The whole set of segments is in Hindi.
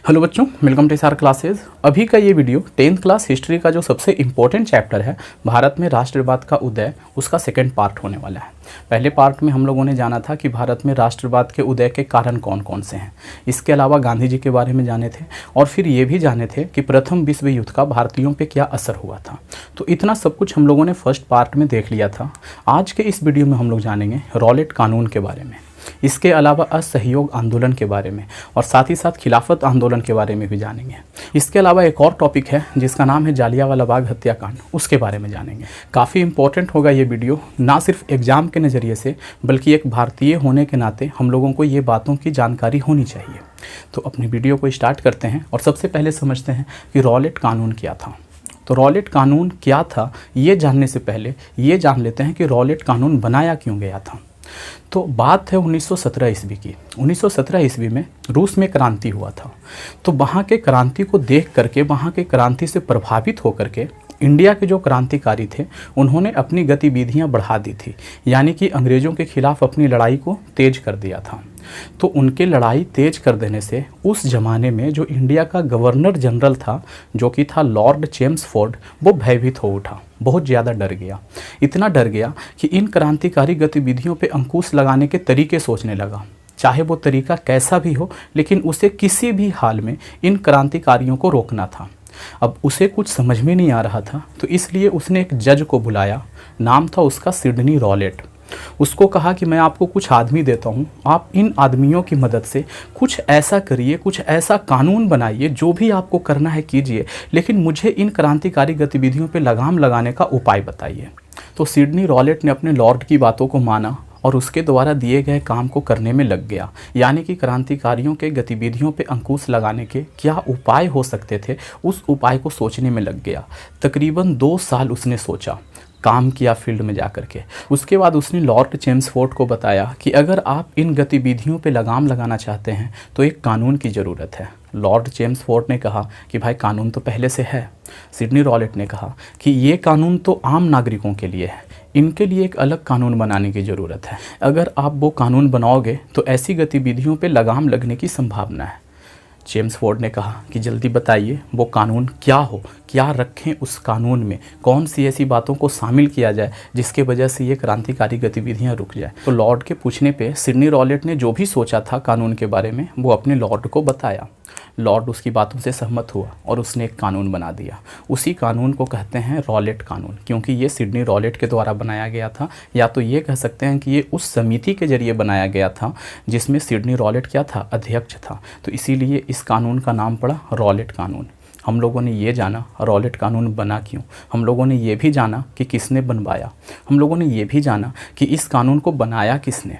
हेलो बच्चों, वेलकम टू एसआर क्लासेज। अभी का ये वीडियो 10th क्लास हिस्ट्री का जो सबसे इम्पोर्टेंट चैप्टर है भारत में राष्ट्रवाद का उदय, उसका सेकंड पार्ट होने वाला है। पहले पार्ट में हम लोगों ने जाना था कि भारत में राष्ट्रवाद के उदय के कारण कौन कौन से हैं। इसके अलावा गांधी जी के बारे में जाने थे और फिर ये भी जाने थे कि प्रथम विश्व युद्ध का भारतीयों पे क्या असर हुआ था। तो इतना सब कुछ हम लोगों ने फर्स्ट पार्ट में देख लिया था। आज के इस वीडियो में हम लोग जानेंगे रॉलेट कानून के बारे में, इसके अलावा असहयोग आंदोलन के बारे में और साथ ही साथ खिलाफत आंदोलन के बारे में भी जानेंगे। इसके अलावा एक और टॉपिक है जिसका नाम है जालियांवाला बाग हत्याकांड, उसके बारे में जानेंगे। काफ़ी इंपॉर्टेंट होगा ये वीडियो, ना सिर्फ एग्जाम के नज़रिए से बल्कि एक भारतीय होने के नाते हम लोगों को ये बातों की जानकारी होनी चाहिए। तो अपनी वीडियो को स्टार्ट करते हैं और सबसे पहले समझते हैं कि रॉलेट कानून क्या था। तो रॉलेट कानून क्या था ये जानने से पहले ये जान लेते हैं कि रॉलेट कानून बनाया क्यों गया था। तो बात है 1917 ईस्वी की। 1917 ईस्वी में रूस में क्रांति हुआ था। तो वहाँ के क्रांति को देख करके, वहाँ के क्रांति से प्रभावित होकर के इंडिया के जो क्रांतिकारी थे उन्होंने अपनी गतिविधियाँ बढ़ा दी थी, यानी कि अंग्रेज़ों के खिलाफ अपनी लड़ाई को तेज कर दिया था। तो उनके लड़ाई तेज कर देने से उस ज़माने में जो इंडिया का गवर्नर जनरल था, जो कि था लॉर्ड चेम्सफोर्ड, वो भयभीत हो उठा, बहुत ज़्यादा डर गया। इतना डर गया कि इन क्रांतिकारी गतिविधियों पे अंकुश लगाने के तरीके सोचने लगा। चाहे वो तरीका कैसा भी हो, लेकिन उसे किसी भी हाल में इन क्रांतिकारियों को रोकना था। अब उसे कुछ समझ में नहीं आ रहा था, तो इसलिए उसने एक जज को बुलाया। नाम था उसका सिडनी रॉलेट। उसको कहा कि मैं आपको कुछ आदमी देता हूँ, आप इन आदमियों की मदद से कुछ ऐसा करिए, कुछ ऐसा कानून बनाइए, जो भी आपको करना है कीजिए, लेकिन मुझे इन क्रांतिकारी गतिविधियों पे लगाम लगाने का उपाय बताइए। तो सिडनी रॉलेट ने अपने लॉर्ड की बातों को माना और उसके द्वारा दिए गए काम को करने में लग गया, यानी कि क्रांतिकारियों के गतिविधियों पे अंकुश लगाने के क्या उपाय हो सकते थे, उस उपाय को सोचने में लग गया। तकरीबन 2 साल उसने सोचा, काम किया फील्ड में जा कर के। उसके बाद उसने लॉर्ड चेम्सफोर्ड को बताया कि अगर आप इन गतिविधियों पे लगाम लगाना चाहते हैं तो एक कानून की ज़रूरत है। लॉर्ड चेम्सफोर्ड ने कहा कि भाई कानून तो पहले से है। सिडनी रॉलेट ने कहा कि ये कानून तो आम नागरिकों के लिए है, इनके लिए एक अलग कानून बनाने की ज़रूरत है। अगर आप वो कानून बनाओगे तो ऐसी गतिविधियों पे लगाम लगने की संभावना है। चेम्सफोर्ड ने कहा कि जल्दी बताइए वो कानून क्या हो, क्या रखें उस कानून में, कौन सी ऐसी बातों को शामिल किया जाए जिसके वजह से ये क्रांतिकारी गतिविधियां रुक जाए। तो लॉर्ड के पूछने पे सिडनी रॉलेट ने जो भी सोचा था कानून के बारे में वो अपने लॉर्ड को बताया। लॉर्ड उसकी बातों से सहमत हुआ और उसने एक कानून बना दिया। उसी कानून को कहते हैं रॉलेट कानून, क्योंकि ये सिडनी रॉलेट के द्वारा बनाया गया था, या तो ये कह सकते हैं कि ये उस समिति के जरिए बनाया गया था जिसमें सिडनी रॉलेट क्या था, अध्यक्ष था। तो इसीलिए इस कानून का नाम पड़ा रॉलेट कानून। हम लोगों ने ये जाना रॉलेट कानून बना क्यों, हम लोगों ने ये भी जाना कि किसने बनवाया, हम लोगों ने ये भी जाना कि इस कानून को बनाया किसने,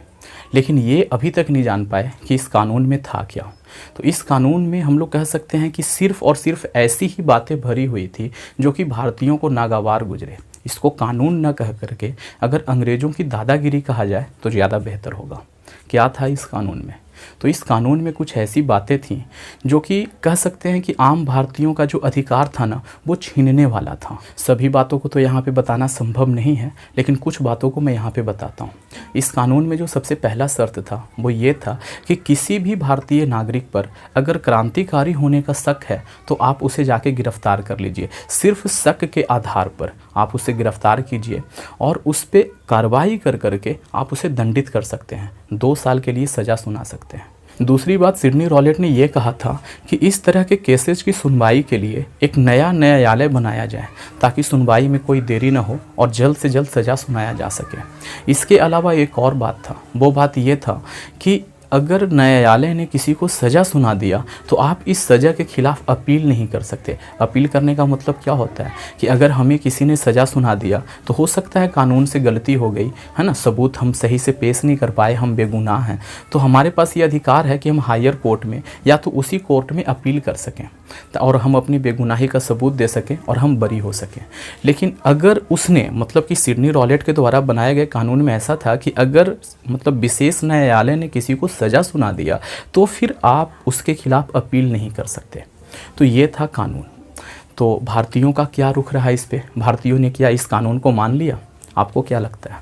लेकिन ये अभी तक नहीं जान पाए कि इस कानून में था क्या। तो इस कानून में हम लोग कह सकते हैं कि सिर्फ़ और सिर्फ ऐसी ही बातें भरी हुई थी जो कि भारतीयों को नागवार गुजरे। इसको कानून न कह करके अगर अंग्रेज़ों की दादागिरी कहा जाए तो ज़्यादा बेहतर होगा। क्या था इस कानून में? तो इस कानून में कुछ ऐसी बातें थीं जो कि कह सकते हैं कि आम भारतीयों का जो अधिकार था ना, वो छीनने वाला था। सभी बातों को तो यहाँ पे बताना संभव नहीं है, लेकिन कुछ बातों को मैं यहाँ पे बताता हूँ। इस कानून में जो सबसे पहला शर्त था वो ये था कि किसी भी भारतीय नागरिक पर अगर क्रांतिकारी होने का शक है तो आप उसे जाके गिरफ्तार कर लीजिए। सिर्फ शक के आधार पर आप उसे गिरफ्तार कीजिए और उस पर कार्रवाई कर करके आप उसे दंडित कर सकते हैं, 2 साल के लिए सज़ा सुना सकते हैं। दूसरी बात, सिडनी रॉलेट ने यह कहा था कि इस तरह के केसेस की सुनवाई के लिए एक नया न्यायालय बनाया जाए ताकि सुनवाई में कोई देरी न हो और जल्द से जल्द सज़ा सुनाया जा सके। इसके अलावा एक और बात था, वो बात ये था कि अगर न्यायालय ने किसी को सज़ा सुना दिया तो आप इस सज़ा के खिलाफ अपील नहीं कर सकते। अपील करने का मतलब क्या होता है कि अगर हमें किसी ने सज़ा सुना दिया तो हो सकता है कानून से गलती हो गई है ना, सबूत हम सही से पेश नहीं कर पाए, हम बेगुनाह हैं, तो हमारे पास ये अधिकार है कि हम हायर कोर्ट में या तो उसी कोर्ट में अपील कर सकें और हम अपनी बेगुनाही का सबूत दे सकें और हम बरी हो सकें। लेकिन अगर उसने मतलब कि सिडनी रॉलेट के द्वारा बनाए गए कानून में ऐसा था कि अगर मतलब विशेष न्यायालय ने किसी को सज़ा सुना दिया तो फिर आप उसके खिलाफ अपील नहीं कर सकते। तो ये था कानून। तो भारतीयों का क्या रुख रहा इस पे? भारतीयों ने क्या इस कानून को मान लिया? आपको क्या लगता है?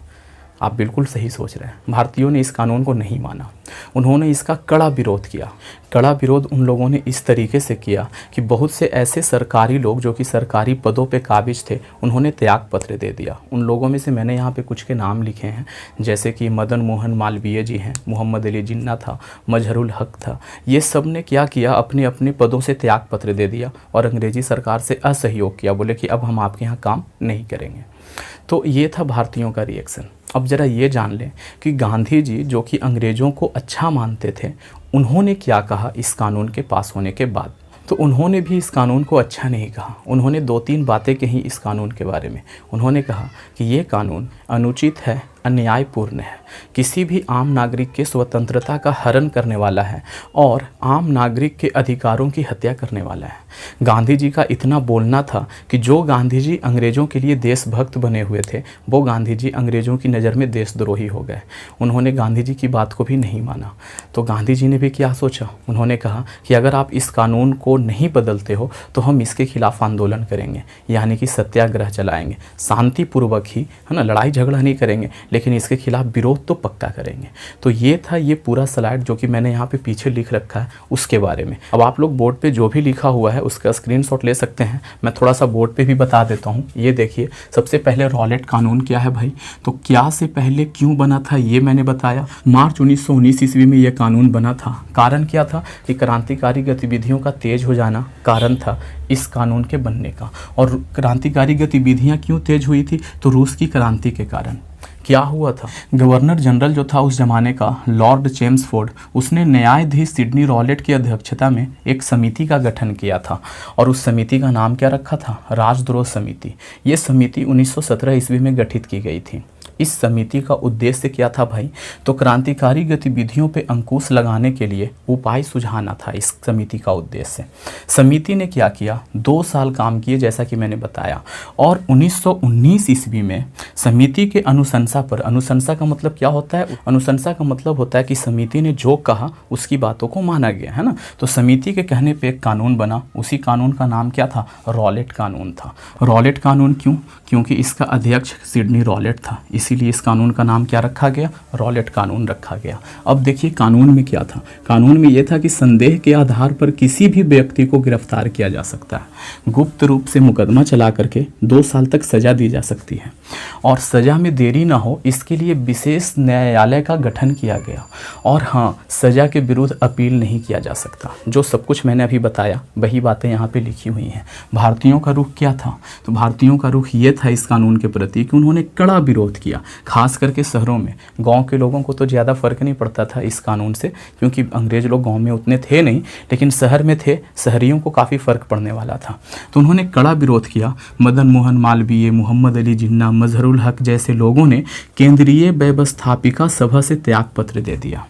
आप बिल्कुल सही सोच रहे हैं। भारतीयों ने इस कानून को नहीं माना, उन्होंने इसका कड़ा विरोध किया। कड़ा विरोध उन लोगों ने इस तरीके से किया कि बहुत से ऐसे सरकारी लोग जो कि सरकारी पदों पे काबिज थे, उन्होंने त्याग पत्र दे दिया। उन लोगों में से मैंने यहाँ पे कुछ के नाम लिखे हैं, जैसे कि मदन मोहन मालवीय जी हैं, मोहम्मद अली जिन्ना था, मजहरुल हक था। ये सब ने क्या किया, अपने अपने पदों से त्याग पत्र दे दिया और अंग्रेजी सरकार से असहयोग किया, बोले कि अब हम आपके यहाँ काम नहीं करेंगे। तो ये था भारतीयों का रिएक्शन। अब ज़रा ये जान लें कि गांधी जी जो कि अंग्रेज़ों को अच्छा मानते थे, उन्होंने क्या कहा इस कानून के पास होने के बाद। तो उन्होंने भी इस कानून को अच्छा नहीं कहा। उन्होंने 2-3 बातें कही इस कानून के बारे में। उन्होंने कहा कि ये कानून अनुचित है, अन्यायपूर्ण है, किसी भी आम नागरिक के स्वतंत्रता का हनन करने वाला है और आम नागरिक के अधिकारों की हत्या करने वाला है। गांधी जी का इतना बोलना था कि जो गांधी जी अंग्रेज़ों के लिए देशभक्त बने हुए थे, वो गांधी जी अंग्रेज़ों की नज़र में देशद्रोही हो गए। उन्होंने गांधी जी की बात को भी नहीं माना। तो गांधी जी ने भी क्या सोचा, उन्होंने कहा कि अगर आप इस कानून को नहीं बदलते हो तो हम इसके खिलाफ आंदोलन करेंगे, यानी कि सत्याग्रह चलाएंगे, शांतिपूर्वक ही, है ना, लड़ाई झगड़ा नहीं करेंगे, लेकिन इसके खिलाफ विरोध तो पक्का करेंगे। तो ये था ये पूरा स्लाइड जो कि मैंने यहाँ पे पीछे लिख रखा है उसके बारे में। अब आप लोग बोर्ड पे जो भी लिखा हुआ है उसका स्क्रीनशॉट ले सकते हैं। मैं थोड़ा सा बोर्ड पे भी बता देता हूँ। ये देखिए, सबसे पहले रॉलेट कानून क्या है भाई, तो क्या से पहले क्यों बना था ये मैंने बताया। मार्च 1919 ईस्वी में यह कानून बना था। कारण क्या था कि क्रांतिकारी गतिविधियों का तेज हो जाना कारण था इस कानून के बनने का। और क्रांतिकारी गतिविधियाँ क्यों तेज हुई थी, तो रूस की क्रांति के कारण। क्या हुआ था, गवर्नर जनरल जो था उस जमाने का, लॉर्ड चेम्सफोर्ड, उसने न्यायाधीश सिडनी रॉलेट की अध्यक्षता में एक समिति का गठन किया था और उस समिति का नाम क्या रखा था, राजद्रोह समिति। ये समिति 1917 ईस्वी में गठित की गई थी। इस समिति का उद्देश्य क्या था भाई, तो क्रांतिकारी गतिविधियों पे अंकुश लगाने के लिए उपाय सुझाना था इस समिति का उद्देश्य। समिति ने क्या किया, 2 साल काम किए जैसा कि मैंने बताया, और 1919 ईस्वी में समिति के अनुशंसा पर, अनुशंसा का मतलब क्या होता है, अनुशंसा का मतलब होता है कि समिति ने जो कहा उसकी बातों को माना गया, है ना। तो समिति के कहने पे एक कानून बना, उसी कानून का नाम क्या था, रॉलेट कानून था। रॉलेट कानून क्यों, क्योंकि इसका अध्यक्ष सिडनी रॉलेट था, इसीलिए इस कानून का नाम क्या रखा गया, रॉलेट कानून रखा गया। अब देखिए कानून में क्या था, कानून में यह था कि संदेह के आधार पर किसी भी व्यक्ति को गिरफ्तार किया जा सकता है, गुप्त रूप से मुकदमा चला करके 2 साल तक सजा दी जा सकती है और सजा में देरी ना हो इसके लिए विशेष न्यायालय का गठन किया गया। और हाँ, सजा के विरुद्ध अपील नहीं किया जा सकता। जो सब कुछ मैंने अभी बताया वही बातें यहाँ पे लिखी हुई हैं। भारतीयों का रुख क्या था, तो भारतीयों का रुख ये था इस कानून के प्रति कि उन्होंने कड़ा विरोध किया, खास करके शहरों में। गांव के लोगों को तो ज़्यादा फर्क नहीं पड़ता था इस कानून से, क्योंकि अंग्रेज लोग गांव में उतने थे नहीं, लेकिन शहर में थे, शहरियों को काफ़ी फर्क पड़ने वाला था। तो उन्होंने कड़ा विरोध किया। मदन मोहन मालवीय, मोहम्मद अली जिन्ना, मजहरुल हक जैसे लोगों ने केंद्रीय व्यवस्थापिका सभा से त्यागपत्र दे दिया।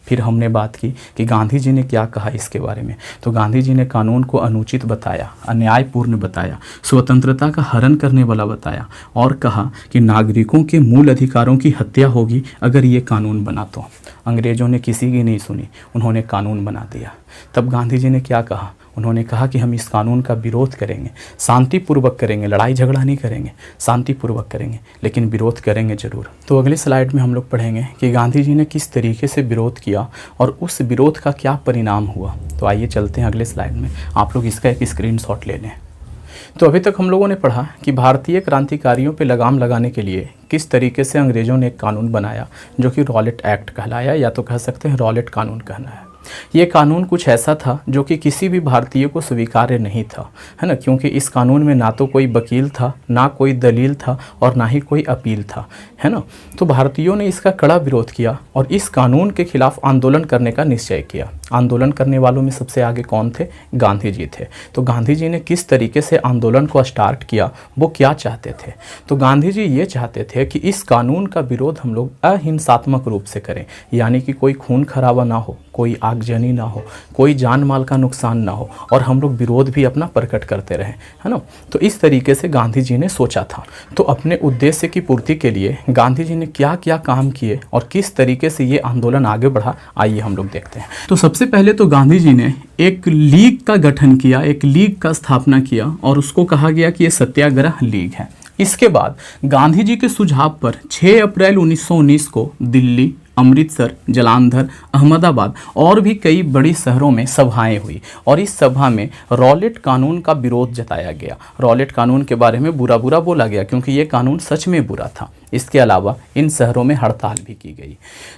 फिर हमने बात की कि गांधी जी ने क्या कहा इसके बारे में, तो गांधी जी ने कानून को अनुचित बताया, अन्यायपूर्ण बताया, स्वतंत्रता का हनन करने वाला बताया और कहा कि नागरिकों के मूल अधिकारों की हत्या होगी अगर ये कानून बना तो। अंग्रेजों ने किसी की नहीं सुनी, उन्होंने कानून बना दिया। तब गांधी जी ने क्या कहा, उन्होंने कहा कि हम इस कानून का विरोध करेंगे, शांतिपूर्वक करेंगे, लड़ाई झगड़ा नहीं करेंगे, शांतिपूर्वक करेंगे, लेकिन विरोध करेंगे ज़रूर। तो अगले स्लाइड में हम लोग पढ़ेंगे कि गांधी जी ने किस तरीके से विरोध किया और उस विरोध का क्या परिणाम हुआ। तो आइए चलते हैं अगले स्लाइड में, आप लोग इसका एक स्क्रीनशॉट ले लें। तो अभी तक हम लोगों ने पढ़ा कि भारतीय क्रांतिकारियों पर लगाम लगाने के लिए किस तरीके से अंग्रेज़ों ने एक कानून बनाया जो कि रॉलेट एक्ट कहलाया, या तो कह सकते हैं रॉलेट कानून कहना है। ये कानून कुछ ऐसा था जो कि किसी भी भारतीय को स्वीकार्य नहीं था, है ना, क्योंकि इस कानून में ना तो कोई वकील था, ना कोई दलील था और ना ही कोई अपील था, है ना। तो भारतीयों ने इसका कड़ा विरोध किया और इस कानून के खिलाफ आंदोलन करने का निश्चय किया। आंदोलन करने वालों में सबसे आगे कौन थे, गांधी जी थे। तो गांधी जी ने किस तरीके से आंदोलन को स्टार्ट किया, वो क्या चाहते थे, तो गांधी जी ये चाहते थे कि इस कानून का विरोध हम लोग अहिंसात्मक रूप से करें, यानी कि कोई खून खराबा ना हो, कोई आगजनी ना हो, कोई जान माल का नुकसान ना हो और हम लोग विरोध भी अपना प्रकट करते रहें, है ना। तो इस तरीके से गांधी जी ने सोचा था। तो अपने उद्देश्य की पूर्ति के लिए गांधी जी ने क्या क्या काम किए और किस तरीके से ये आंदोलन आगे बढ़ा, आइए हम लोग देखते हैं। तो सबसे पहले तो गांधी जी ने एक लीग का गठन किया, एक लीग का स्थापना किया और उसको कहा गया कि ये सत्याग्रह लीग है। इसके बाद गांधी जी के सुझाव पर 6 अप्रैल 1919 को दिल्ली, अमृतसर, जालंधर, अहमदाबाद और भी कई बड़ी शहरों में सभाएं हुई और इस सभा में रॉलेट कानून का विरोध जताया गया। रॉलेट कानून के बारे में बुरा बुरा बोला गया क्योंकि ये कानून सच में बुरा था। इसके अलावा इन शहरों में हड़ताल भी की गई।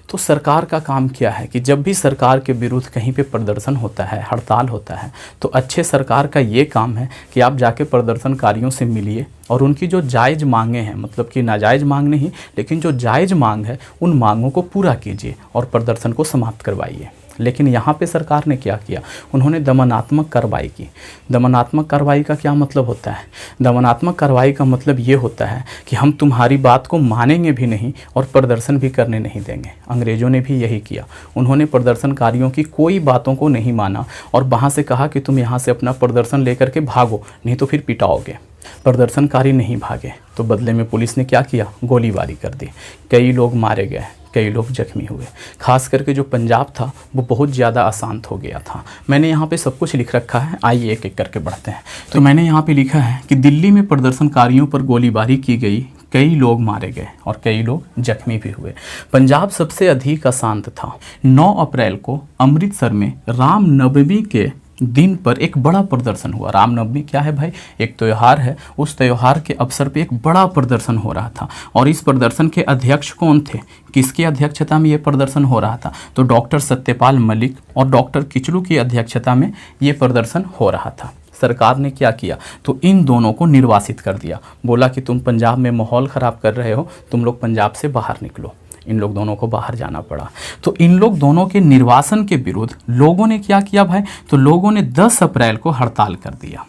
तो सरकार का काम क्या है कि जब भी सरकार के विरुद्ध कहीं पे प्रदर्शन होता है, हड़ताल होता है, तो अच्छे सरकार का ये काम है कि आप जाके प्रदर्शनकारियों से मिलिए और उनकी जो जायज़ मांगे हैं, मतलब कि नाजायज़ मांग नहीं, लेकिन जो जायज़ मांग है उन मांगों को पूरा कीजिए और प्रदर्शन को समाप्त करवाइए। लेकिन यहाँ पे सरकार ने क्या किया, उन्होंने दमनात्मक कार्रवाई की। दमनात्मक कार्रवाई का क्या मतलब होता है? दमनात्मक कार्रवाई का मतलब ये होता है कि हम तुम्हारी बात को मानेंगे भी नहीं और प्रदर्शन भी करने नहीं देंगे। अंग्रेज़ों ने भी यही किया। उन्होंने प्रदर्शनकारियों की कोई बातों को नहीं माना और वहाँ से कहा कि तुम यहाँ से अपना प्रदर्शन लेकर के भागो, नहीं तो फिर पिटाओगे। प्रदर्शनकारी नहीं भागे तो बदले में पुलिस ने क्या किया, गोलीबारी कर दी। कई लोग मारे गए, कई लोग जख्मी हुए। खास करके जो पंजाब था वो बहुत ज़्यादा अशांत हो गया था। मैंने यहाँ पे सब कुछ लिख रखा है, आइए एक एक करके बढ़ते हैं। तो मैंने यहाँ पे लिखा है कि दिल्ली में प्रदर्शनकारियों पर गोलीबारी की गई, कई लोग मारे गए और कई लोग जख्मी भी हुए। पंजाब सबसे अधिक अशांत था। 9 अप्रैल को अमृतसर में रामनवमी के दिन पर एक बड़ा प्रदर्शन हुआ। रामनवमी क्या है भाई? एक त्यौहार है। उस त्यौहार के अवसर पे एक बड़ा प्रदर्शन हो रहा था और इस प्रदर्शन के अध्यक्ष कौन थे? किसकी अध्यक्षता में ये प्रदर्शन हो रहा था? तो डॉक्टर सत्यपाल मलिक और डॉक्टर किचलू की अध्यक्षता में ये प्रदर्शन हो रहा था। सरकार ने क्या किया, तो इन दोनों को निर्वासित कर दिया। बोला कि तुम पंजाब में माहौल ख़राब कर रहे हो, तुम लोग पंजाब से बाहर निकलो। इन लोग दोनों को बाहर जाना पड़ा। तो इन लोग दोनों के निर्वासन के विरुद्ध लोगों ने क्या किया भाई, तो लोगों ने 10 अप्रैल को हड़ताल कर दिया।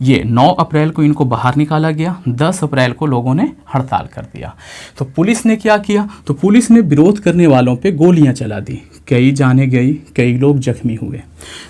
ये 9 अप्रैल को इनको बाहर निकाला गया, 10 अप्रैल को लोगों ने हड़ताल कर दिया। तो पुलिस ने क्या किया, तो पुलिस ने विरोध करने वालों पे गोलियां चला दी। कई जाने गई, कई लोग जख्मी हुए।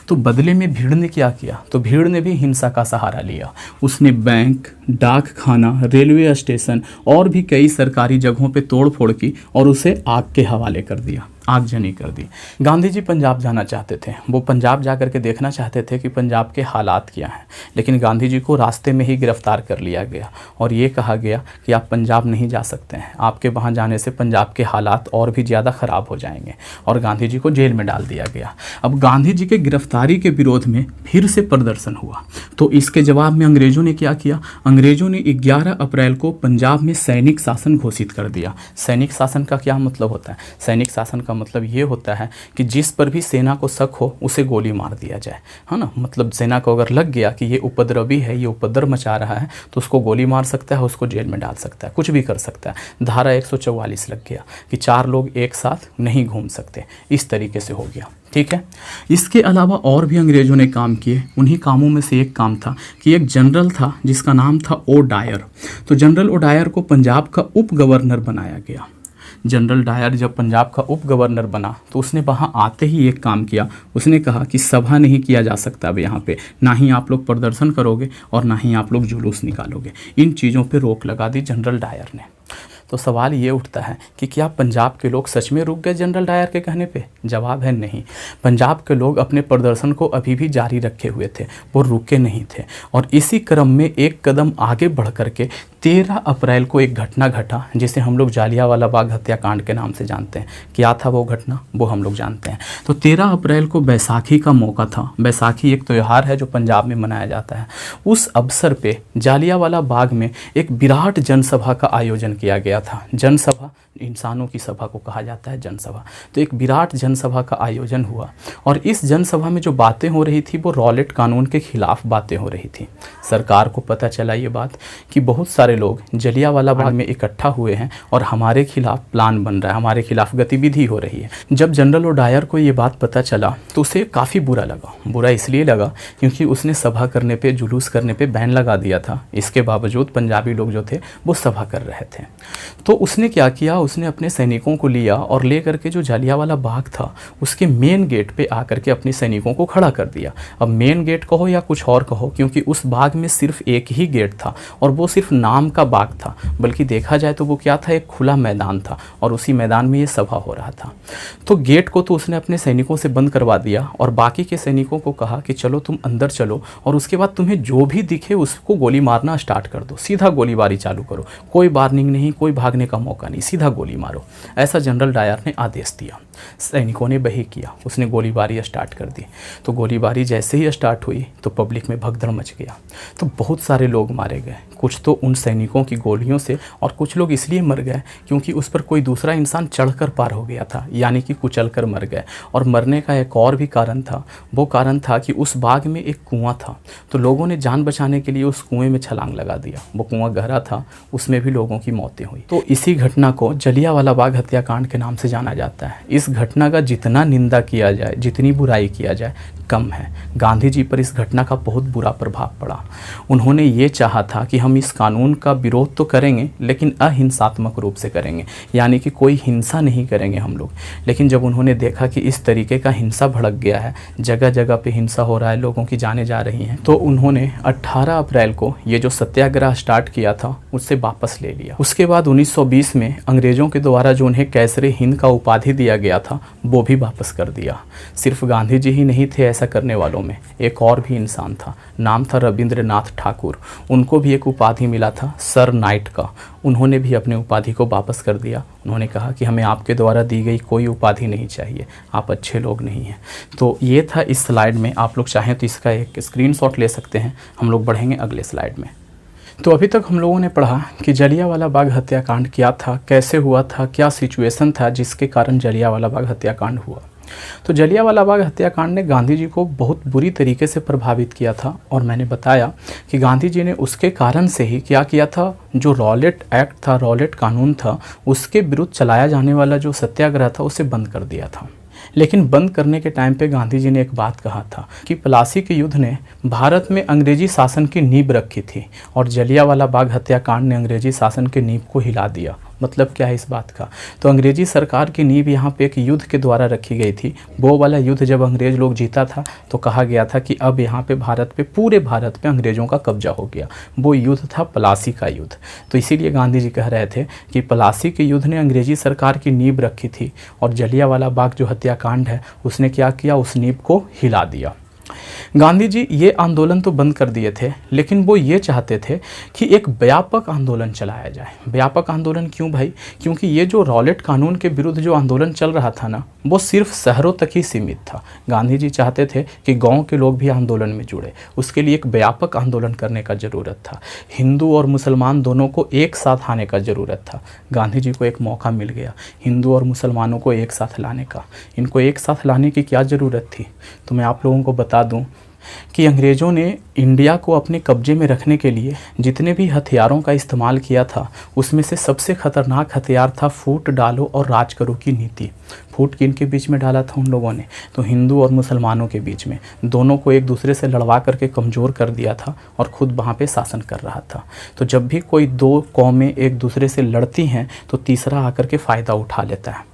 तो बदले में भीड़ ने क्या किया, तो भीड़ ने भी हिंसा का सहारा लिया। उसने बैंक, डाक खाना, रेलवे स्टेशन और भी कई सरकारी जगहों पे तोड़फोड़ की और उसे आग के हवाले कर दिया, आगजनी कर दी। गांधी जी पंजाब जाना चाहते थे। वो पंजाब जाकर के देखना चाहते थे कि पंजाब के हालात क्या हैं, लेकिन गांधी जी को रास्ते में ही गिरफ्तार कर लिया गया और ये कहा गया कि आप पंजाब नहीं जा सकते हैं, आपके वहाँ जाने से पंजाब के हालात और भी ज़्यादा ख़राब हो जाएंगे और गांधी जी को जेल में डाल दिया गया। अब गांधी जी के गिरफ्तारी के विरोध में फिर से प्रदर्शन हुआ। तो इसके जवाब में अंग्रेज़ों ने क्या किया, अंग्रेज़ों ने 11 अप्रैल को पंजाब में सैनिक शासन घोषित कर दिया। सैनिक शासन का क्या मतलब होता है? सैनिक शासन का मतलब ये होता है कि जिस पर भी सेना को शक हो उसे गोली मार दिया जाए, है ना। मतलब सेना को अगर लग गया कि ये उपद्रवी है, ये उपद्रव मचा रहा है, तो उसको गोली मार सकता है, उसको जेल में डाल सकता है, कुछ भी कर सकता है। धारा 144 लग गया कि 4 लोग एक साथ नहीं घूम सकते, इस तरीके से हो गया। ठीक है। इसके अलावा और भी अंग्रेज़ों ने काम किए। उन्हीं कामों में से एक काम था कि एक जनरल था जिसका नाम था ओ डायर। तो जनरल ओ डायर को पंजाब का उप गवर्नर बनाया गया। जनरल डायर जब पंजाब का उप गवर्नर बना तो उसने वहाँ आते ही एक काम किया। उसने कहा कि सभा नहीं किया जा सकता अब यहाँ पे, ना ही आप लोग प्रदर्शन करोगे और ना ही आप लोग जुलूस निकालोगे। इन चीज़ों पे रोक लगा दी जनरल डायर ने। तो सवाल ये उठता है कि क्या पंजाब के लोग सच में रुक गए जनरल डायर के कहने पे? जवाब है नहीं। पंजाब के लोग अपने प्रदर्शन को अभी भी जारी रखे हुए थे, वो रुके नहीं थे। और इसी क्रम में एक कदम आगे बढ़ करके 13 अप्रैल को एक घटना घटा जिसे हम लोग जालियांवाला बाग हत्याकांड के नाम से जानते हैं। क्या था वो घटना, वो हम लोग जानते हैं। तो 13 अप्रैल को बैसाखी का मौका था। बैसाखी एक त्यौहार है जो पंजाब में मनाया जाता है। उस अवसर पे जालियांवाला बाग में एक विराट जनसभा का आयोजन किया गया था। जनसभा, इंसानों की सभा को कहा जाता है जनसभा। तो एक विराट जनसभा का आयोजन हुआ और इस जनसभा में जो बातें हो रही थी वो रॉलेट कानून के खिलाफ बातें हो रही थी। सरकार को पता चला ये बात कि बहुत सारे लोग जालियांवाला बाग में इकट्ठा हुए हैं और हमारे खिलाफ प्लान बन रहा है, हमारे खिलाफ गतिविधि हो रही है। जब जनरल ओ डायर को ये बात पता चला तो उसे काफ़ी बुरा लगा। बुरा इसलिए लगा क्योंकि उसने सभा करने पे, जुलूस करने पे बैन लगा दिया था। इसके बावजूद पंजाबी लोग जो थे वो सभा कर रहे थे। तो उसने क्या किया, उसने अपने सैनिकों को लिया और ले करके जो जालियांवाला बाग था उसके मेन गेट पे आकर के अपने सैनिकों को खड़ा कर दिया। अब मेन गेट कहो या कुछ और कहो, क्योंकि उस बाग में सिर्फ एक ही गेट था और वो सिर्फ नाम आम का बाग था, बल्कि देखा जाए तो वो क्या था, एक खुला मैदान था और उसी मैदान में ये सभा हो रहा था। तो गेट को तो उसने अपने सैनिकों से बंद करवा दिया और बाकी के सैनिकों को कहा कि चलो तुम अंदर चलो और उसके बाद तुम्हें जो भी दिखे उसको गोली मारना स्टार्ट कर दो, सीधा गोलीबारी चालू करो, कोई वार्निंग नहीं, कोई भागने का मौका नहीं, सीधा गोली मारो। ऐसा जनरल डायर ने आदेश दिया। सैनिकों ने वही किया, उसने गोलीबारी स्टार्ट कर दी। तो गोलीबारी जैसे ही स्टार्ट हुई तो पब्लिक में भगदड़ मच गया, तो बहुत सारे लोग मारे गए, कुछ तो उन सैनिकों की गोलियों से और कुछ लोग इसलिए मर गए क्योंकि उस पर कोई दूसरा इंसान चढ़कर पार हो गया था, यानी कि कुचल कर मर गए। और मरने का एक और भी कारण था, वो कारण था कि उस बाग में एक कुआं था, तो लोगों ने जान बचाने के लिए उस कुएं में छलांग लगा दिया। वो कुआं गहरा था, उसमें भी लोगों की मौतें हुई। तो इसी घटना को जलियांवाला बाग हत्याकांड के नाम से जाना जाता है। इस घटना का जितना निंदा किया जाए, जितनी बुराई किया जाए, कम है। गांधी जी पर इस घटना का बहुत बुरा प्रभाव पड़ा। उन्होंने ये चाहा था कि हम इस कानून का विरोध तो करेंगे लेकिन अहिंसात्मक रूप से करेंगे, यानी कि कोई हिंसा नहीं करेंगे हम लोग। लेकिन जब उन्होंने देखा कि इस तरीके का हिंसा भड़क गया है, जगह जगह पे हिंसा हो रहा है, लोगों की जानें जा रही हैं, तो उन्होंने 18 अप्रैल को ये जो सत्याग्रह स्टार्ट किया था उससे वापस ले लिया। उसके बाद 1920 में अंग्रेज़ों के द्वारा जो उन्हें कैसरे हिंद का उपाधि दिया गया था वो भी वापस कर दिया। सिर्फ गांधी जी ही नहीं थे ऐसा करने वालों में, एक और भी इंसान था, नाम था रविंद्रनाथ ठाकुर। उनको भी एक उपाधि मिला था सर नाइट का, उन्होंने भी अपनी उपाधि को वापस कर दिया। उन्होंने कहा कि हमें आपके द्वारा दी गई कोई उपाधि नहीं चाहिए, आप अच्छे लोग नहीं हैं। तो ये था इस स्लाइड में, आप लोग चाहें तो इसका एक स्क्रीनशॉट ले सकते हैं। हम लोग बढ़ेंगे अगले स्लाइड में। तो अभी तक हम लोगों ने पढ़ा कि जलियांवाला बाग हत्याकांड क्या था, कैसे हुआ था, क्या सिचुएशन था जिसके कारण जलियांवाला बाग हत्याकांड हुआ। तो जलियांवाला बाग हत्याकांड ने गांधी जी को बहुत बुरी तरीके से प्रभावित किया था और मैंने बताया कि गांधी जी ने उसके कारण से ही क्या किया था, जो रॉलेट एक्ट था, रॉलेट कानून था, उसके विरुद्ध चलाया जाने वाला जो सत्याग्रह था उसे बंद कर दिया था। लेकिन बंद करने के टाइम पे गांधी जी ने एक बात कहा था कि प्लासी के युद्ध ने भारत में अंग्रेजी शासन की नींव रखी थी और जलियांवाला बाग हत्याकांड ने अंग्रेजी शासन की नींव को हिला दिया। मतलब क्या है इस बात का, तो अंग्रेजी सरकार की नींव यहाँ पे एक युद्ध के द्वारा रखी गई थी। वो वाला युद्ध जब अंग्रेज लोग जीता था तो कहा गया था कि अब यहाँ पे भारत पे, पूरे भारत पे अंग्रेज़ों का कब्जा हो गया। वो युद्ध था प्लासी का युद्ध। तो इसीलिए गांधी जी कह रहे थे कि प्लासी के युद्ध ने अंग्रेजी सरकार की नींव रखी थी और जलियांवाला बाग जो हत्याकांड है उसने क्या किया, उस नींव को हिला दिया। गांधी जी ये आंदोलन तो बंद कर दिए थे, लेकिन वो ये चाहते थे कि एक व्यापक आंदोलन चलाया जाए। व्यापक आंदोलन क्यों भाई? क्योंकि ये जो रॉलेट कानून के विरुद्ध जो आंदोलन चल रहा था ना, वो सिर्फ शहरों तक ही सीमित था। गांधी जी चाहते थे कि गांव के लोग भी आंदोलन में जुड़े। उसके लिए एक व्यापक आंदोलन करने का ज़रूरत था। हिंदू और मुसलमान दोनों को एक साथ आने का ज़रूरत था। गांधी जी को एक मौका मिल गया हिंदू और मुसलमानों को एक साथ लाने का। इनको एक साथ लाने की क्या ज़रूरत थी? तो मैं आप लोगों को बता दूं कि अंग्रेज़ों ने इंडिया को अपने कब्जे में रखने के लिए जितने भी हथियारों का इस्तेमाल किया था, उसमें से सबसे ख़तरनाक हथियार था फूट डालो और राज करो की नीति। फूट किन के बीच में डाला था उन लोगों ने? तो हिंदू और मुसलमानों के बीच में। दोनों को एक दूसरे से लड़वा करके कमज़ोर कर दिया था और ख़ुद वहाँ पे शासन कर रहा था। तो जब भी कोई दो कौमें एक दूसरे से लड़ती हैं तो तीसरा आकर के फ़ायदा उठा लेता है।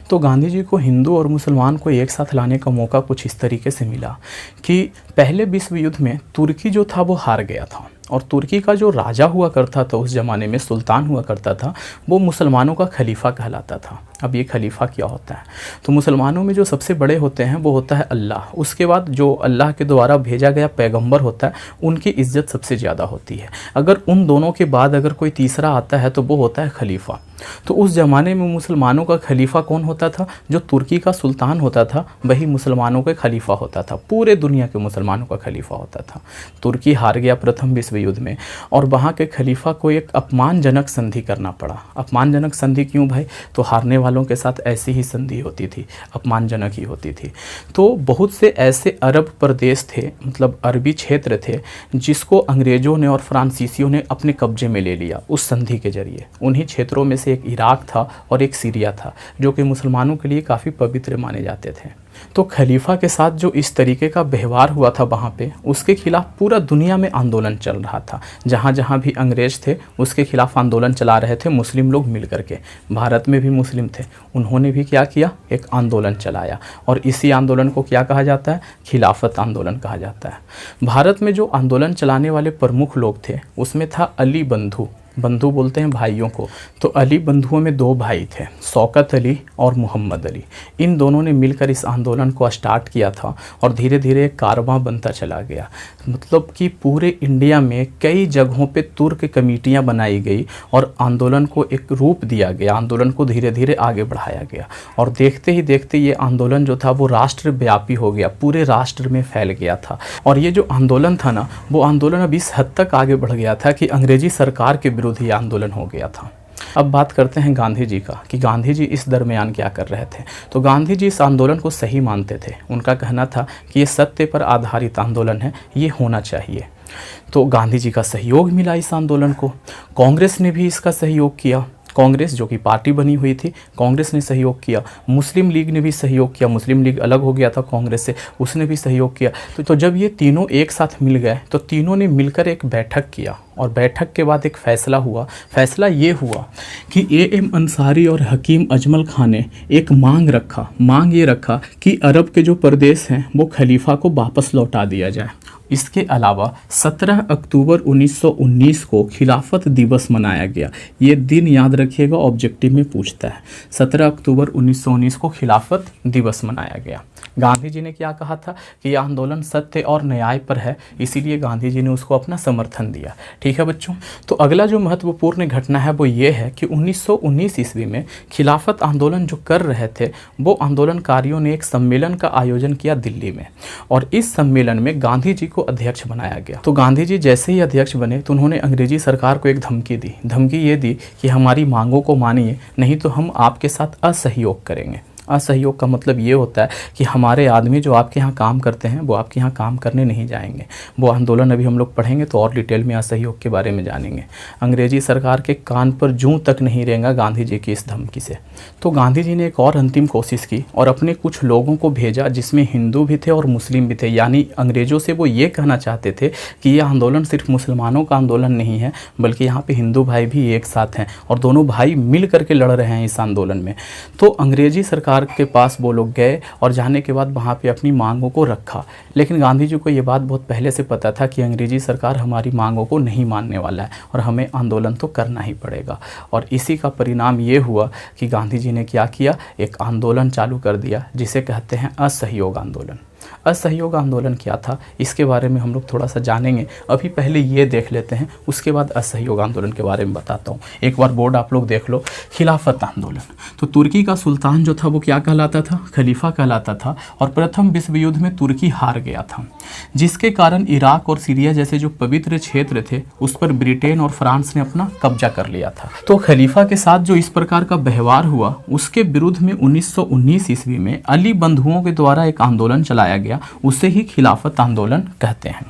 तो गांधी जी को हिंदू और मुसलमान को एक साथ लाने का मौका कुछ इस तरीके से मिला कि पहले विश्व युद्ध में तुर्की जो था वो हार गया था और तुर्की का जो राजा हुआ करता था उस ज़माने में, सुल्तान हुआ करता था, वो मुसलमानों का खलीफा कहलाता था। अब ये खलीफा क्या होता है? तो मुसलमानों में जो सबसे बड़े होते हैं वो होता है अल्लाह। उसके बाद जो अल्लाह के द्वारा भेजा गया पैगंबर होता है, उनकी इज्जत सबसे ज़्यादा होती है। अगर उन दोनों के बाद अगर कोई तीसरा आता है तो वो होता है खलीफा। तो उस ज़माने में मुसलमानों का खलीफा कौन होता था? जो तुर्की का सुल्तान होता था वही मुसलमानों का खलीफा होता था। पूरे दुनिया के मुसलमानों का खलीफा होता था। तुर्की हार गया प्रथम विश्व युद्ध में और वहाँ के खलीफा को एक अपमानजनक संधि करना पड़ा। अपमानजनक संधि क्यों भाई? तो हारने वालों के साथ ऐसी ही संधि होती थी, अपमानजनक ही होती थी। तो बहुत से ऐसे अरब प्रदेश थे, मतलब अरबी क्षेत्र थे, जिसको अंग्रेज़ों ने और फ्रांसीसियों ने अपने कब्जे में ले लिया उस संधि के जरिए। उन्हीं क्षेत्रों में से एक इराक था और एक सीरिया था, जो कि मुसलमानों के लिए काफ़ी पवित्र माने जाते थे। तो खलीफा के साथ जो इस तरीके का व्यवहार हुआ था वहाँ पे, उसके खिलाफ पूरा दुनिया में आंदोलन चल रहा था। जहाँ जहाँ भी अंग्रेज थे उसके खिलाफ आंदोलन चला रहे थे मुस्लिम लोग मिल करके। भारत में भी मुस्लिम थे, उन्होंने भी क्या किया, एक आंदोलन चलाया और इसी आंदोलन को क्या कहा जाता है? खिलाफत आंदोलन कहा जाता है। भारत में जो आंदोलन चलाने वाले प्रमुख लोग थे उसमें था अली बंधु। बंधु बोलते हैं भाइयों को। तो अली बंधुओं में दो भाई थे, शौकत अली और मोहम्मद अली। इन दोनों ने मिलकर इस आंदोलन को स्टार्ट किया था और धीरे धीरे एक कारवां बनता चला गया। मतलब कि पूरे इंडिया में कई जगहों पे तुर्क कमेटियां बनाई गई और आंदोलन को एक रूप दिया गया, आंदोलन को धीरे धीरे आगे बढ़ाया गया। और देखते ही देखते ये आंदोलन जो था वो राष्ट्रव्यापी हो गया, पूरे राष्ट्र में फैल गया था। और ये जो आंदोलन था ना, वो आंदोलन अब इस हद तक आगे बढ़ गया था कि अंग्रेजी सरकार के विरुद्ध ये आंदोलन हो गया था। अब बात करते हैं गांधी जी का, कि गांधी जी इस दरमियान क्या कर रहे थे। तो गांधी जी इस आंदोलन को सही मानते थे। उनका कहना था कि ये सत्य पर आधारित आंदोलन है, ये होना चाहिए। तो गांधी जी का सहयोग मिला इस आंदोलन को। कांग्रेस ने भी इसका सहयोग किया। कांग्रेस जो कि पार्टी बनी हुई थी, कांग्रेस ने सहयोग किया। मुस्लिम लीग ने भी सहयोग किया। मुस्लिम लीग अलग हो गया था कांग्रेस से, उसने भी सहयोग किया। तो जब ये तीनों एक साथ मिल गए तो तीनों ने मिलकर एक बैठक किया और बैठक के बाद एक फ़ैसला हुआ। फ़ैसला ये हुआ कि A.M. अंसारी और हकीम अजमल खान ने एक मांग ये रखा कि अरब के जो प्रदेश हैं वो खलीफा को वापस लौटा दिया जाए। इसके अलावा 17 अक्टूबर 1919 को खिलाफत दिवस मनाया गया। ये दिन याद रखिएगा, ऑब्जेक्टिव में पूछता है। 17 अक्टूबर 1919 को खिलाफत दिवस मनाया गया। गांधी जी ने क्या कहा था कि यह आंदोलन सत्य और न्याय पर है, इसीलिए गांधी जी ने उसको अपना समर्थन दिया। ठीक है बच्चों, तो अगला जो महत्वपूर्ण घटना है वो ये है कि 1919 ईस्वी में खिलाफत आंदोलन जो कर रहे थे वो आंदोलनकारियों ने एक सम्मेलन का आयोजन किया दिल्ली में, और इस सम्मेलन में गांधी जी को अध्यक्ष बनाया गया। तो गांधी जी जैसे ही अध्यक्ष बने तो उन्होंने अंग्रेजी सरकार को एक धमकी दी। धमकी ये दी कि हमारी मांगों को मानिए, नहीं तो हम आपके साथ असहयोग करेंगे। असहयोग का मतलब ये होता है कि हमारे आदमी जो आपके यहाँ काम करते हैं वो आपके यहाँ काम करने नहीं जाएंगे। वो आंदोलन अभी हम लोग पढ़ेंगे तो और डिटेल में असहयोग के बारे में जानेंगे। अंग्रेजी सरकार के कान पर जूं तक नहीं रहेगा गांधी जी की इस धमकी से। तो गांधी जी ने एक और अंतिम कोशिश की और अपने कुछ लोगों को भेजा जिसमें हिंदू भी थे और मुस्लिम भी थे। यानी अंग्रेज़ों से वो ये कहना चाहते थे कि ये आंदोलन सिर्फ मुसलमानों का आंदोलन नहीं है, बल्कि यहाँ पे हिंदू भाई भी एक साथ हैं और दोनों भाई मिल करके लड़ रहे हैं इस आंदोलन में। तो अंग्रेजी सरकार के पास वो लोग गए और जाने के बाद वहाँ पे अपनी मांगों को रखा। लेकिन गांधी जी को ये बात बहुत पहले से पता था कि अंग्रेजी सरकार हमारी मांगों को नहीं मानने वाला है और हमें आंदोलन तो करना ही पड़ेगा। और इसी का परिणाम ये हुआ कि गांधी जी ने क्या किया, एक आंदोलन चालू कर दिया जिसे कहते हैं असहयोग आंदोलन। असहयोग आंदोलन क्या था इसके बारे में हम लोग थोड़ा सा जानेंगे। अभी पहले ये देख लेते हैं, उसके बाद असहयोग आंदोलन के बारे में बताता हूँ। एक बार बोर्ड आप लोग देख लो। खिलाफत आंदोलन, तो तुर्की का सुल्तान जो था वो क्या कहलाता था, खलीफा कहलाता था। और प्रथम विश्व युद्ध में तुर्की हार गया था, जिसके कारण इराक और सीरिया जैसे जो पवित्र क्षेत्र थे उस पर ब्रिटेन और फ्रांस ने अपना कब्जा कर लिया था। तो खलीफा के साथ जो इस प्रकार का व्यवहार हुआ उसके विरुद्ध में 1919 ईस्वी में अली बंधुओं के द्वारा एक आंदोलन चलाया गया, उसे ही खिलाफत आंदोलन कहते हैं।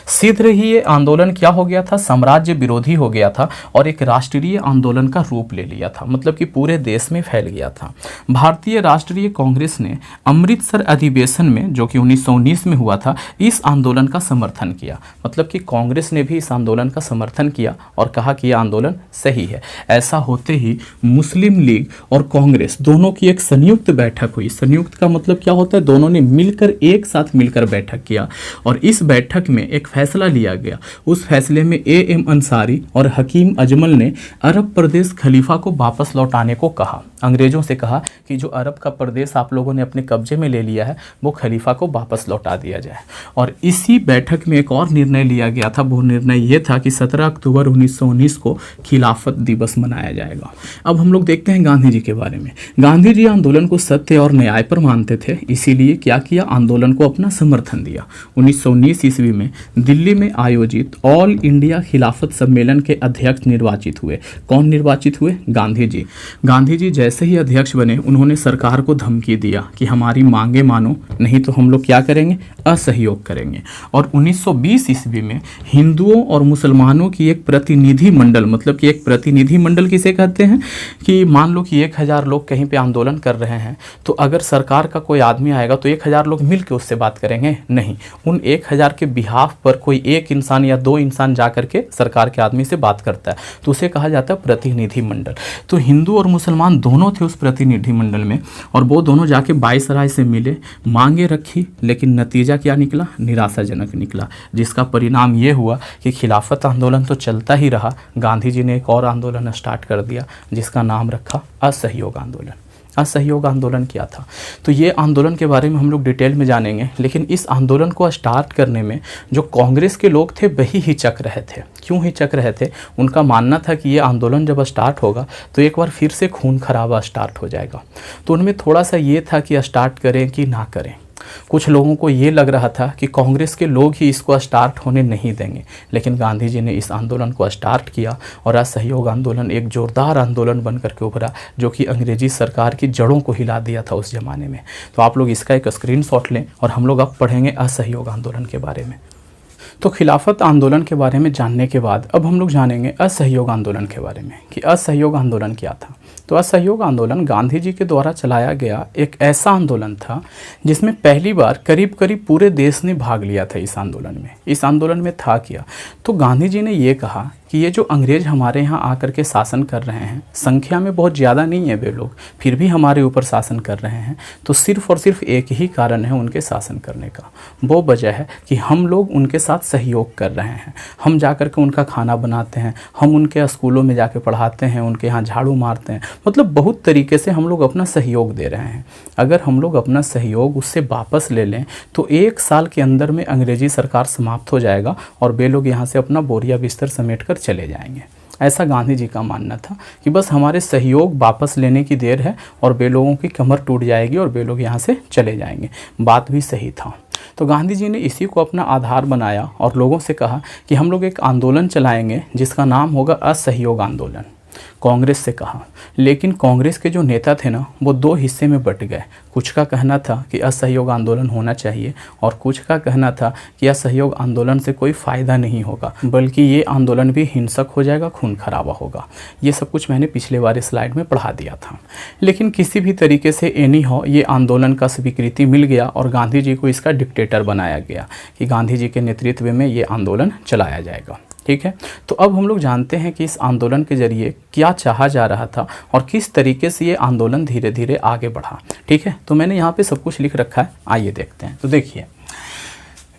शीघ्र ही ये आंदोलन क्या हो गया था, साम्राज्य विरोधी हो गया था और एक राष्ट्रीय आंदोलन का रूप ले लिया था, मतलब कि पूरे देश में फैल गया था। भारतीय राष्ट्रीय कांग्रेस ने अमृतसर अधिवेशन में जो कि 1919 में हुआ था इस आंदोलन का समर्थन किया। मतलब कि कांग्रेस ने भी इस आंदोलन का समर्थन किया और कहा कि यह आंदोलन सही है। ऐसा होते ही मुस्लिम लीग और कांग्रेस दोनों की एक संयुक्त बैठक हुई। संयुक्त का मतलब क्या होता है, दोनों ने मिलकर एक साथ मिलकर बैठक किया और इस बैठक में एक फैसला लिया गया। उस फैसले में A.M. अंसारी और हकीम अजमल ने अरब प्रदेश खलीफा को वापस लौटाने को कहा। अंग्रेजों से कहा कि जो अरब का प्रदेश आप लोगों ने अपने कब्जे में ले लिया है वो खलीफा को वापस लौटा दिया जाए। और इसी बैठक में एक और निर्णय लिया गया था। वो निर्णय ये था कि 17 अक्टूबर 1919 को खिलाफत दिवस मनाया जाएगा। अब हम लोग देखते हैं गांधी जी के बारे में। गांधी जी आंदोलन को सत्य और न्याय पर मानते थे, इसीलिए क्या किया, आंदोलन को अपना समर्थन दिया। 1919 ईस्वी में दिल्ली में आयोजित ऑल इंडिया खिलाफत सम्मेलन के अध्यक्ष निर्वाचित हुए। कौन निर्वाचित हुए, गांधी जी। गांधी जी जैसे ही अध्यक्ष बने उन्होंने सरकार को धमकी दिया कि हमारी मांगे मानो, नहीं तो हम लोग क्या करेंगे, असहयोग करेंगे। और 1920 ईस्वी में हिंदुओं और मुसलमानों की एक प्रतिनिधि मंडल, मतलब कि एक प्रतिनिधि मंडल किसे कहते हैं, कि मान लो कि 1000 लोग कहीं पे आंदोलन कर रहे हैं तो अगर सरकार का कोई आदमी आएगा तो 1000 लोग मिल के उससे बात करेंगे, नहीं, उन 1000 के बिहाफ पर पर कोई एक इंसान या दो इंसान जा करके सरकार के आदमी से बात करता है तो उसे कहा जाता है प्रतिनिधि मंडल। तो हिंदू और मुसलमान दोनों थे उस प्रतिनिधि मंडल में, और वो दोनों जाके वायसराय से मिले, मांगे रखी, लेकिन नतीजा क्या निकला? निराशाजनक निकला, जिसका परिणाम ये हुआ कि खिलाफत आंदोलन तो चलता ही रहा। गांधी जी ने एक और आंदोलन स्टार्ट कर दिया जिसका नाम रखा असहयोग आंदोलन। असहयोग आंदोलन क्या था? तो ये आंदोलन के बारे में हम लोग डिटेल में जानेंगे, लेकिन इस आंदोलन को स्टार्ट करने में जो कांग्रेस के लोग थे वही हिचक रहे थे। क्यों हिचक रहे थे? उनका मानना था कि ये आंदोलन जब स्टार्ट होगा तो एक बार फिर से खून खराबा स्टार्ट हो जाएगा। तो उनमें थोड़ा सा ये था कि स्टार्ट करें कि ना करें। कुछ लोगों को ये लग रहा था कि कांग्रेस के लोग ही इसको स्टार्ट होने नहीं देंगे, लेकिन गांधी जी ने इस आंदोलन को स्टार्ट किया और असहयोग आंदोलन एक जोरदार आंदोलन बनकर के उभरा जो कि अंग्रेजी सरकार की जड़ों को हिला दिया था उस ज़माने में। तो आप लोग इसका एक स्क्रीनशॉट लें और हम लोग अब पढ़ेंगे असहयोग आंदोलन के बारे में। तो खिलाफत आंदोलन के बारे में जानने के बाद अब हम लोग जानेंगे असहयोग आंदोलन के बारे में कि असहयोग आंदोलन क्या था। तो असहयोग आंदोलन गांधी जी के द्वारा चलाया गया एक ऐसा आंदोलन था जिसमें पहली बार करीब करीब पूरे देश ने भाग लिया था इस आंदोलन में। इस आंदोलन में था क्या? तो गांधी जी ने ये कहा कि ये जो अंग्रेज हमारे यहाँ आकर के शासन कर रहे हैं, संख्या में बहुत ज़्यादा नहीं है वे लोग, फिर भी हमारे ऊपर शासन कर रहे हैं, तो सिर्फ और सिर्फ एक ही कारण है उनके शासन करने का। वो वजह है कि हम लोग उनके साथ सहयोग कर रहे हैं। हम जा कर के उनका खाना बनाते हैं, हम उनके स्कूलों में जाके पढ़ाते हैं, उनके यहाँ झाड़ू मारते हैं, मतलब बहुत तरीके से हम लोग अपना सहयोग दे रहे हैं। अगर हम लोग अपना सहयोग उससे वापस ले लें तो 1 साल के अंदर में अंग्रेजी सरकार समाप्त हो जाएगा और वे लोग यहाँ से अपना बोरिया बिस्तर समेट कर चले जाएंगे। ऐसा गांधी जी का मानना था कि बस हमारे सहयोग वापस लेने की देर है और वे लोगों की कमर टूट जाएगी और वे लोग यहाँ से चले जाएंगे। बात भी सही था। तो गांधी जी ने इसी को अपना आधार बनाया और लोगों से कहा कि हम लोग एक आंदोलन चलाएंगे जिसका नाम होगा असहयोग आंदोलन। कांग्रेस से कहा, लेकिन कांग्रेस के जो नेता थे ना वो 2 हिस्से में बट गए। कुछ का कहना था कि असहयोग आंदोलन होना चाहिए और कुछ का कहना था कि असहयोग आंदोलन से कोई फ़ायदा नहीं होगा, बल्कि ये आंदोलन भी हिंसक हो जाएगा, खून खराबा होगा। ये सब कुछ मैंने पिछले वाले स्लाइड में पढ़ा दिया था। लेकिन किसी भी तरीके से एनी हो ये आंदोलन का स्वीकृति मिल गया और गांधी जी को इसका डिक्टेटर बनाया गया कि गांधी जी के नेतृत्व में ये आंदोलन चलाया जाएगा। ठीक है, तो अब हम लोग जानते हैं कि इस आंदोलन के जरिए क्या चाहा जा रहा था और किस तरीके से ये आंदोलन धीरे धीरे आगे बढ़ा। ठीक है, तो मैंने यहाँ पे सब कुछ लिख रखा है, आइए देखते हैं। तो देखिए,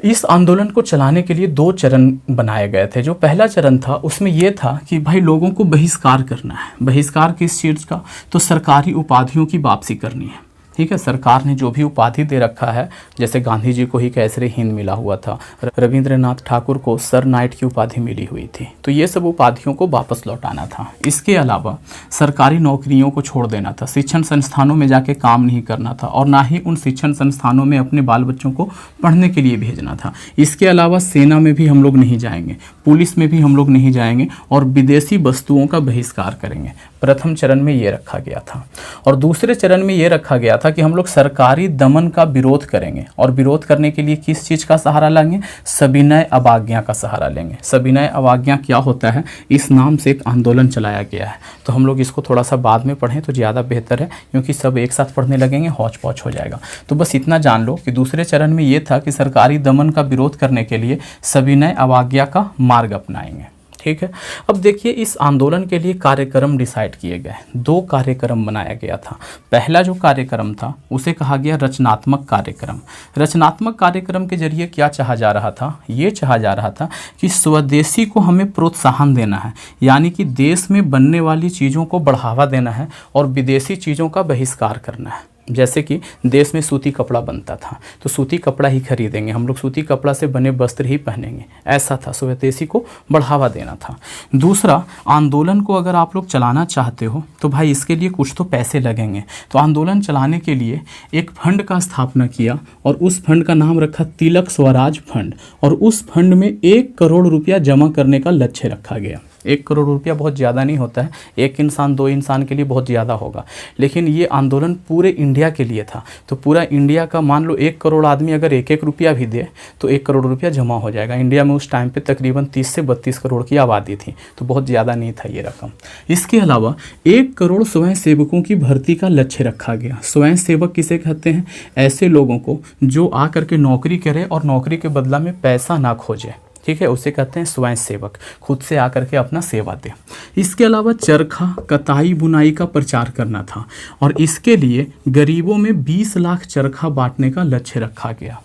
इस आंदोलन को चलाने के लिए 2 चरण बनाए गए थे। जो पहला चरण था उसमें यह था कि भाई लोगों को बहिष्कार करना है। बहिष्कार किस चीज़ का? तो सरकारी उपाधियों की वापसी करनी है। ठीक है, सरकार ने जो भी उपाधि दे रखा है, जैसे गांधी जी को ही कैसरे हिंद मिला हुआ था, रविंद्रनाथ ठाकुर को सर नाइट की उपाधि मिली हुई थी, तो ये सब उपाधियों को वापस लौटाना था। इसके अलावा सरकारी नौकरियों को छोड़ देना था, शिक्षण संस्थानों में जाके काम नहीं करना था और ना ही उन शिक्षण संस्थानों में अपने बाल बच्चों को पढ़ने के लिए भेजना था। इसके अलावा सेना में भी हम लोग नहीं जाएंगे, पुलिस में भी हम लोग नहीं जाएंगे और विदेशी वस्तुओं का बहिष्कार करेंगे। प्रथम चरण में ये रखा गया था। और दूसरे चरण में ये रखा गया था कि हम लोग सरकारी दमन का विरोध करेंगे और विरोध करने के लिए किस चीज़ का सहारा लेंगे? सविनय अवज्ञा का सहारा लेंगे। सविनय अवज्ञा क्या होता है? इस नाम से एक आंदोलन चलाया गया है। तो हम लोग इसको थोड़ा सा बाद में पढ़ें तो ज़्यादा बेहतर है, क्योंकि सब एक साथ पढ़ने लगेंगे हौच पौच हो जाएगा। तो बस इतना जान लो कि दूसरे चरण में ये था कि सरकारी दमन का विरोध करने के लिए सविनय अवज्ञा का मार्ग अपनाएंगे। ठीक है, अब देखिए इस आंदोलन के लिए कार्यक्रम डिसाइड किए गए। 2 कार्यक्रम बनाया गया था। पहला जो कार्यक्रम था उसे कहा गया रचनात्मक कार्यक्रम। रचनात्मक कार्यक्रम के जरिए क्या चाहा जा रहा था? ये चाहा जा रहा था कि स्वदेशी को हमें प्रोत्साहन देना है, यानी कि देश में बनने वाली चीज़ों को बढ़ावा देना है और विदेशी चीज़ों का बहिष्कार करना है। जैसे कि देश में सूती कपड़ा बनता था तो सूती कपड़ा ही खरीदेंगे हम लोग, सूती कपड़ा से बने वस्त्र ही पहनेंगे, ऐसा था। स्वदेशी को बढ़ावा देना था। दूसरा, आंदोलन को अगर आप लोग चलाना चाहते हो तो भाई इसके लिए कुछ तो पैसे लगेंगे। तो आंदोलन चलाने के लिए एक फंड का स्थापना किया और उस फंड का नाम रखा तिलक स्वराज फंड, और उस फंड में 1 करोड़ रुपया जमा करने का लक्ष्य रखा गया। 1 करोड़ रुपया बहुत ज़्यादा नहीं होता है, एक इंसान 2 इंसान के लिए बहुत ज़्यादा होगा, लेकिन ये आंदोलन पूरे इंडिया के लिए था। तो पूरा इंडिया का मान लो 1 करोड़ आदमी अगर 1-1 रुपया भी दे तो 1 करोड़ रुपया जमा हो जाएगा। इंडिया में उस टाइम पे तकरीबन 30 से 32 करोड़ की आबादी थी, तो बहुत ज़्यादा नहीं था ये रकम। इसके अलावा 1 करोड़ स्वयं सेवकों की भर्ती का लक्ष्य रखा गया। स्वयं सेवक किसे कहते हैं? ऐसे लोगों को जो आ करके नौकरी करे और नौकरी के बदला में पैसा ना खोजे। ठीक है, उसे कहते हैं स्वयं सेवक, खुद से आकर के अपना सेवा दे। इसके अलावा चरखा कताई बुनाई का प्रचार करना था और इसके लिए गरीबों में 20 लाख चरखा बांटने का लक्ष्य रखा गया।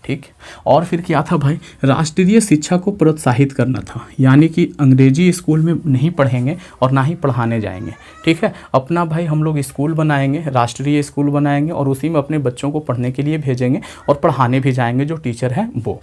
ठीक, और फिर क्या था भाई, राष्ट्रीय शिक्षा को प्रोत्साहित करना था, यानी कि अंग्रेजी स्कूल में नहीं पढ़ेंगे और ना ही पढ़ाने जाएंगे। ठीक है, अपना भाई हम लोग स्कूल बनाएंगे, राष्ट्रीय स्कूल बनाएंगे और उसी में अपने बच्चों को पढ़ने के लिए भेजेंगे और पढ़ाने भी जाएंगे जो टीचर हैं वो।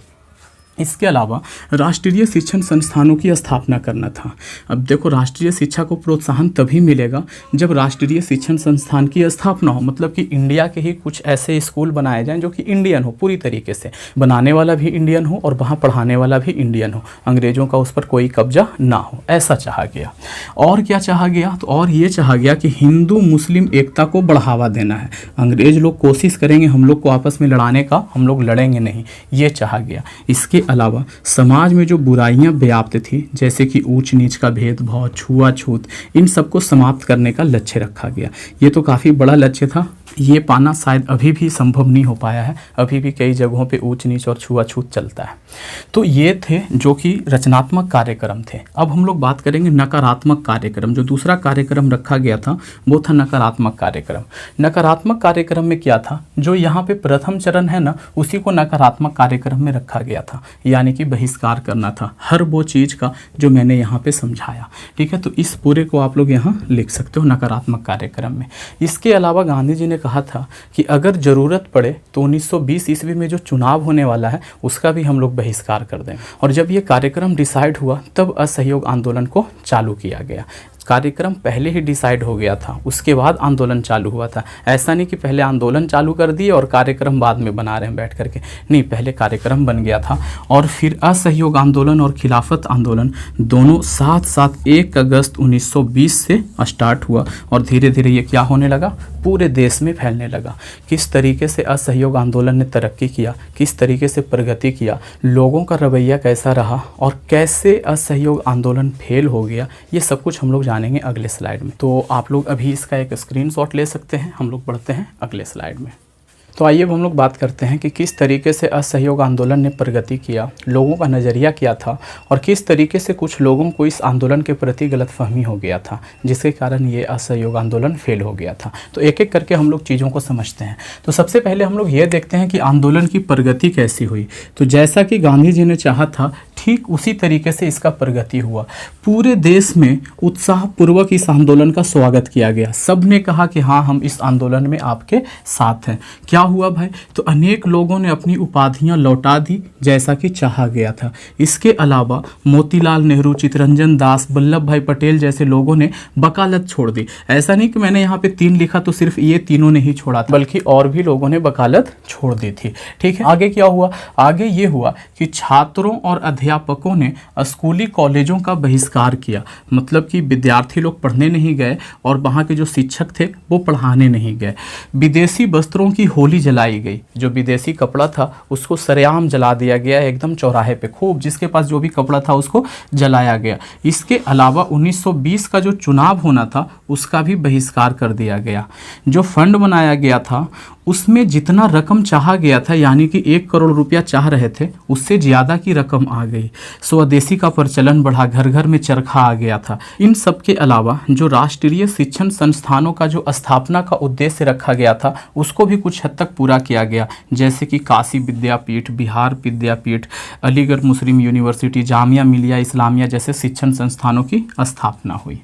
इसके अलावा राष्ट्रीय शिक्षण संस्थानों की स्थापना करना था। अब देखो, राष्ट्रीय शिक्षा को प्रोत्साहन तभी मिलेगा जब राष्ट्रीय शिक्षण संस्थान की स्थापना हो, मतलब कि इंडिया के ही कुछ ऐसे स्कूल बनाए जाएं जो कि इंडियन हो, पूरी तरीके से बनाने वाला भी इंडियन हो और वहाँ पढ़ाने वाला भी इंडियन हो, अंग्रेज़ों का उस पर कोई कब्जा ना हो, ऐसा चाहा गया। और क्या चाहा गया, तो और ये चाहा गया कि हिंदू मुस्लिम एकता को बढ़ावा देना है। अंग्रेज लोग कोशिश करेंगे हम लोग को आपस में लड़ाने का, हम लोग लड़ेंगे नहीं, ये चाहा गया। इसके अलावा समाज में जो बुराइयां व्याप्त थी, जैसे कि ऊंच नीच का भेदभाव, छुआछूत, इन सबको समाप्त करने का लक्ष्य रखा गया। ये तो काफ़ी बड़ा लक्ष्य था, ये पाना शायद अभी भी संभव नहीं हो पाया है, अभी भी कई जगहों पे ऊंच नीच और छुआछूत चलता है। तो ये थे जो कि रचनात्मक कार्यक्रम थे। अब हम लोग बात करेंगे नकारात्मक कार्यक्रम। जो दूसरा कार्यक्रम रखा गया था वो था नकारात्मक कार्यक्रम। नकारात्मक कार्यक्रम में क्या था, जो यहाँ पे प्रथम चरण है ना, उसी को नकारात्मक कार्यक्रम में रखा गया था, यानी कि बहिष्कार करना था हर वो चीज़ का जो मैंने यहाँ पे समझाया। ठीक है, तो इस पूरे को आप लोग यहाँ लिख सकते हो नकारात्मक कार्यक्रम में। इसके अलावा गांधी जी ने कहा था कि अगर ज़रूरत पड़े तो 1920 ईस्वी में जो चुनाव होने वाला है उसका भी हम लोग बहिष्कार कर दें। और जब ये कार्यक्रम डिसाइड हुआ तब असहयोग आंदोलन को चालू किया गया। कार्यक्रम पहले ही डिसाइड हो गया था, उसके बाद आंदोलन चालू हुआ था। ऐसा नहीं कि पहले आंदोलन चालू कर दिए और कार्यक्रम बाद में बना रहे हैं बैठ करके, नहीं, पहले कार्यक्रम बन गया था। और फिर असहयोग आंदोलन और खिलाफत आंदोलन दोनों साथ साथ 1 अगस्त 1920 से स्टार्ट हुआ और धीरे धीरे ये क्या होने लगा, पूरे देश में फैलने लगा। किस तरीके से असहयोग आंदोलन ने तरक्की किया, किस तरीके से प्रगति किया, लोगों का रवैया कैसा रहा और कैसे असहयोग आंदोलन फेल हो गया, ये सब कुछ हम लोग जानेंगे अगले स्लाइड में। तो आप लोग अभी इसका एक स्क्रीनशॉट ले सकते हैं। हम लोग बढ़ते हैं अगले स्लाइड में। तो आइए अब हम लोग बात करते हैं कि किस तरीके से असहयोग आंदोलन ने प्रगति किया, लोगों का नज़रिया क्या था और किस तरीके से कुछ लोगों को इस आंदोलन के प्रति गलतफहमी हो गया था, जिसके कारण ये असहयोग आंदोलन फेल हो गया था। तो एक एक करके हम लोग चीज़ों को समझते हैं। तो सबसे पहले हम लोग ये देखते हैं कि आंदोलन की प्रगति कैसी हुई। तो जैसा कि गांधी जी ने चाहा था ठीक उसी तरीके से इसका प्रगति हुआ। पूरे देश में उत्साहपूर्वक इस आंदोलन का स्वागत किया गया। सब ने कहा कि हाँ, हम इस आंदोलन में आपके साथ हैं। क्या हुआ भाई, तो अनेक लोगों ने अपनी उपाधियां लौटा दी जैसा कि चाहा गया था। इसके अलावा मोतीलाल नेहरू, चित्तरंजन दास, वल्लभ भाई पटेल जैसे लोगों ने वकालत छोड़ दी। ऐसा नहीं कि मैंने यहाँ पे 3 लिखा तो सिर्फ ये तीनों ने ही छोड़ा था, बल्कि और भी लोगों ने वकालत छोड़ दी थी। ठीक है, आगे क्या हुआ, आगे ये हुआ कि छात्रों और अध्यापकों ने स्कूली कॉलेजों का बहिष्कार किया। मतलब कि विद्यार्थी लोग पढ़ने नहीं गए और वहाँ के जो शिक्षक थे वो पढ़ाने नहीं गए। विदेशी वस्त्रों की होली जलाई गई। जो विदेशी कपड़ा था उसको सरेआम जला दिया गया, एकदम चौराहे पे खूब, जिसके पास जो भी कपड़ा था उसको जलाया गया। इसके अलावा 1920 का जो चुनाव होना था उसका भी बहिष्कार कर दिया गया। जो फंड बनाया गया था उसमें जितना रकम चाहा गया था, यानी कि 1 करोड़ रुपया चाह रहे थे, उससे ज़्यादा की रकम आ गई। स्वदेशी का प्रचलन बढ़ा, घर घर में चरखा आ गया था। इन सब के अलावा जो राष्ट्रीय शिक्षण संस्थानों का जो स्थापना का उद्देश्य रखा गया था उसको भी कुछ हद तक पूरा किया गया, जैसे कि काशी विद्यापीठ, बिहार विद्यापीठ, अलीगढ़ मुस्लिम यूनिवर्सिटी, जामिया मिलिया इस्लामिया जैसे शिक्षण संस्थानों की स्थापना हुई।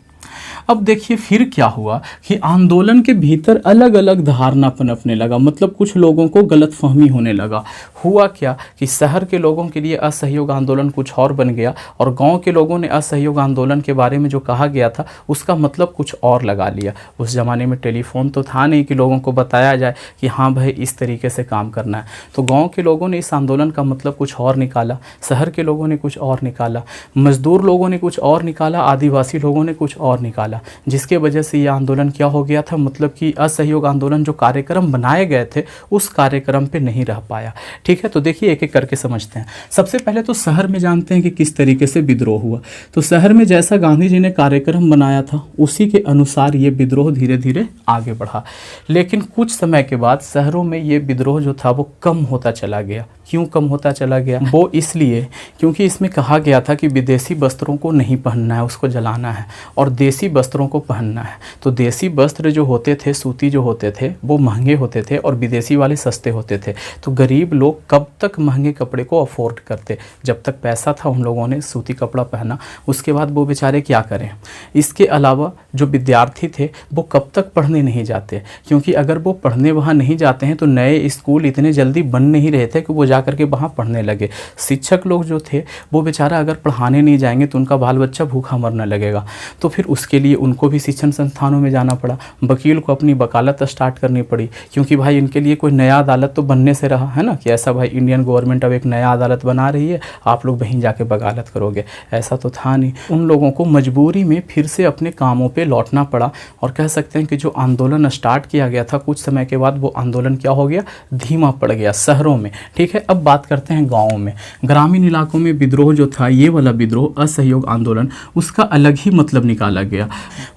अब देखिए फिर क्या हुआ कि आंदोलन के भीतर अलग अलग धारणा पनपने लगा। मतलब कुछ लोगों को गलतफहमी होने लगा। हुआ क्या कि शहर के लोगों के लिए असहयोग आंदोलन कुछ और बन गया और गांव के लोगों ने असहयोग आंदोलन के बारे में जो कहा गया था उसका मतलब कुछ और लगा लिया। उस ज़माने में टेलीफोन तो था नहीं कि लोगों को बताया जाए कि हाँ भाई इस तरीके से काम करना है। तो गाँव के लोगों ने इस आंदोलन का मतलब कुछ और निकाला, शहर के लोगों ने कुछ और निकाला, मजदूर लोगों ने कुछ और निकाला, आदिवासी लोगों ने कुछ और निकाला, जिसके वजह से ये आंदोलन क्या हो गया था, मतलब कि असहयोग आंदोलन जो कार्यक्रम बनाए गए थे उस कार्यक्रम पे नहीं रह पाया। ठीक है, तो देखिए एक एक करके समझते हैं। सबसे पहले तो शहर में जानते हैं कि किस तरीके से विद्रोह हुआ। तो शहर में जैसा गांधी जी ने कार्यक्रम बनाया था उसी के अनुसार ये विद्रोह धीरे धीरे आगे बढ़ा, लेकिन कुछ समय के बाद शहरों में ये विद्रोह जो था वो कम होता चला गया। क्यों कम होता चला गया? वो इसलिए क्योंकि इसमें कहा गया था कि विदेशी वस्त्रों को नहीं पहनना है, उसको जलाना है, और देसी वस्त्रों को पहनना है। तो देसी वस्त्र जो होते थे, सूती जो होते थे, वो महंगे होते थे और विदेशी वाले सस्ते होते थे। तो गरीब लोग कब तक महंगे कपड़े को अफोर्ड करते? जब तक पैसा था उन लोगों ने सूती कपड़ा पहना, उसके बाद वो बेचारे क्या करें। इसके अलावा जो विद्यार्थी थे वो कब तक पढ़ने नहीं जाते, क्योंकि अगर वो पढ़ने वहाँ नहीं जाते हैं तो नए स्कूल इतने जल्दी बन नहीं रहे थे कि वो जा करके वहाँ पढ़ने लगे। शिक्षक लोग जो थे वो बेचारा अगर पढ़ाने नहीं जाएंगे तो उनका बाल बच्चा भूखा मरने लगेगा। तो फिर उसके लिए उनको भी शिक्षण संस्थानों में जाना पड़ा। वकील को अपनी वकालत स्टार्ट करनी पड़ी, क्योंकि भाई इनके लिए कोई नया अदालत तो बनने से रहा है ना, कि ऐसा भाई इंडियन गवर्नमेंट अब एक नया अदालत बना रही है, आप लोग वहीं जाके वकालत करोगे, ऐसा तो था नहीं। उन लोगों को मजबूरी में फिर से अपने कामों पे लौटना पड़ा, और कह सकते हैं कि जो आंदोलन स्टार्ट किया गया था कुछ समय के बाद वो आंदोलन क्या हो गया, धीमा पड़ गया शहरों में। ठीक है, अब बात करते हैं गाँव में। ग्रामीण इलाकों में विद्रोह जो था, ये वाला विद्रोह असहयोग आंदोलन, उसका अलग ही मतलब निकाला गया।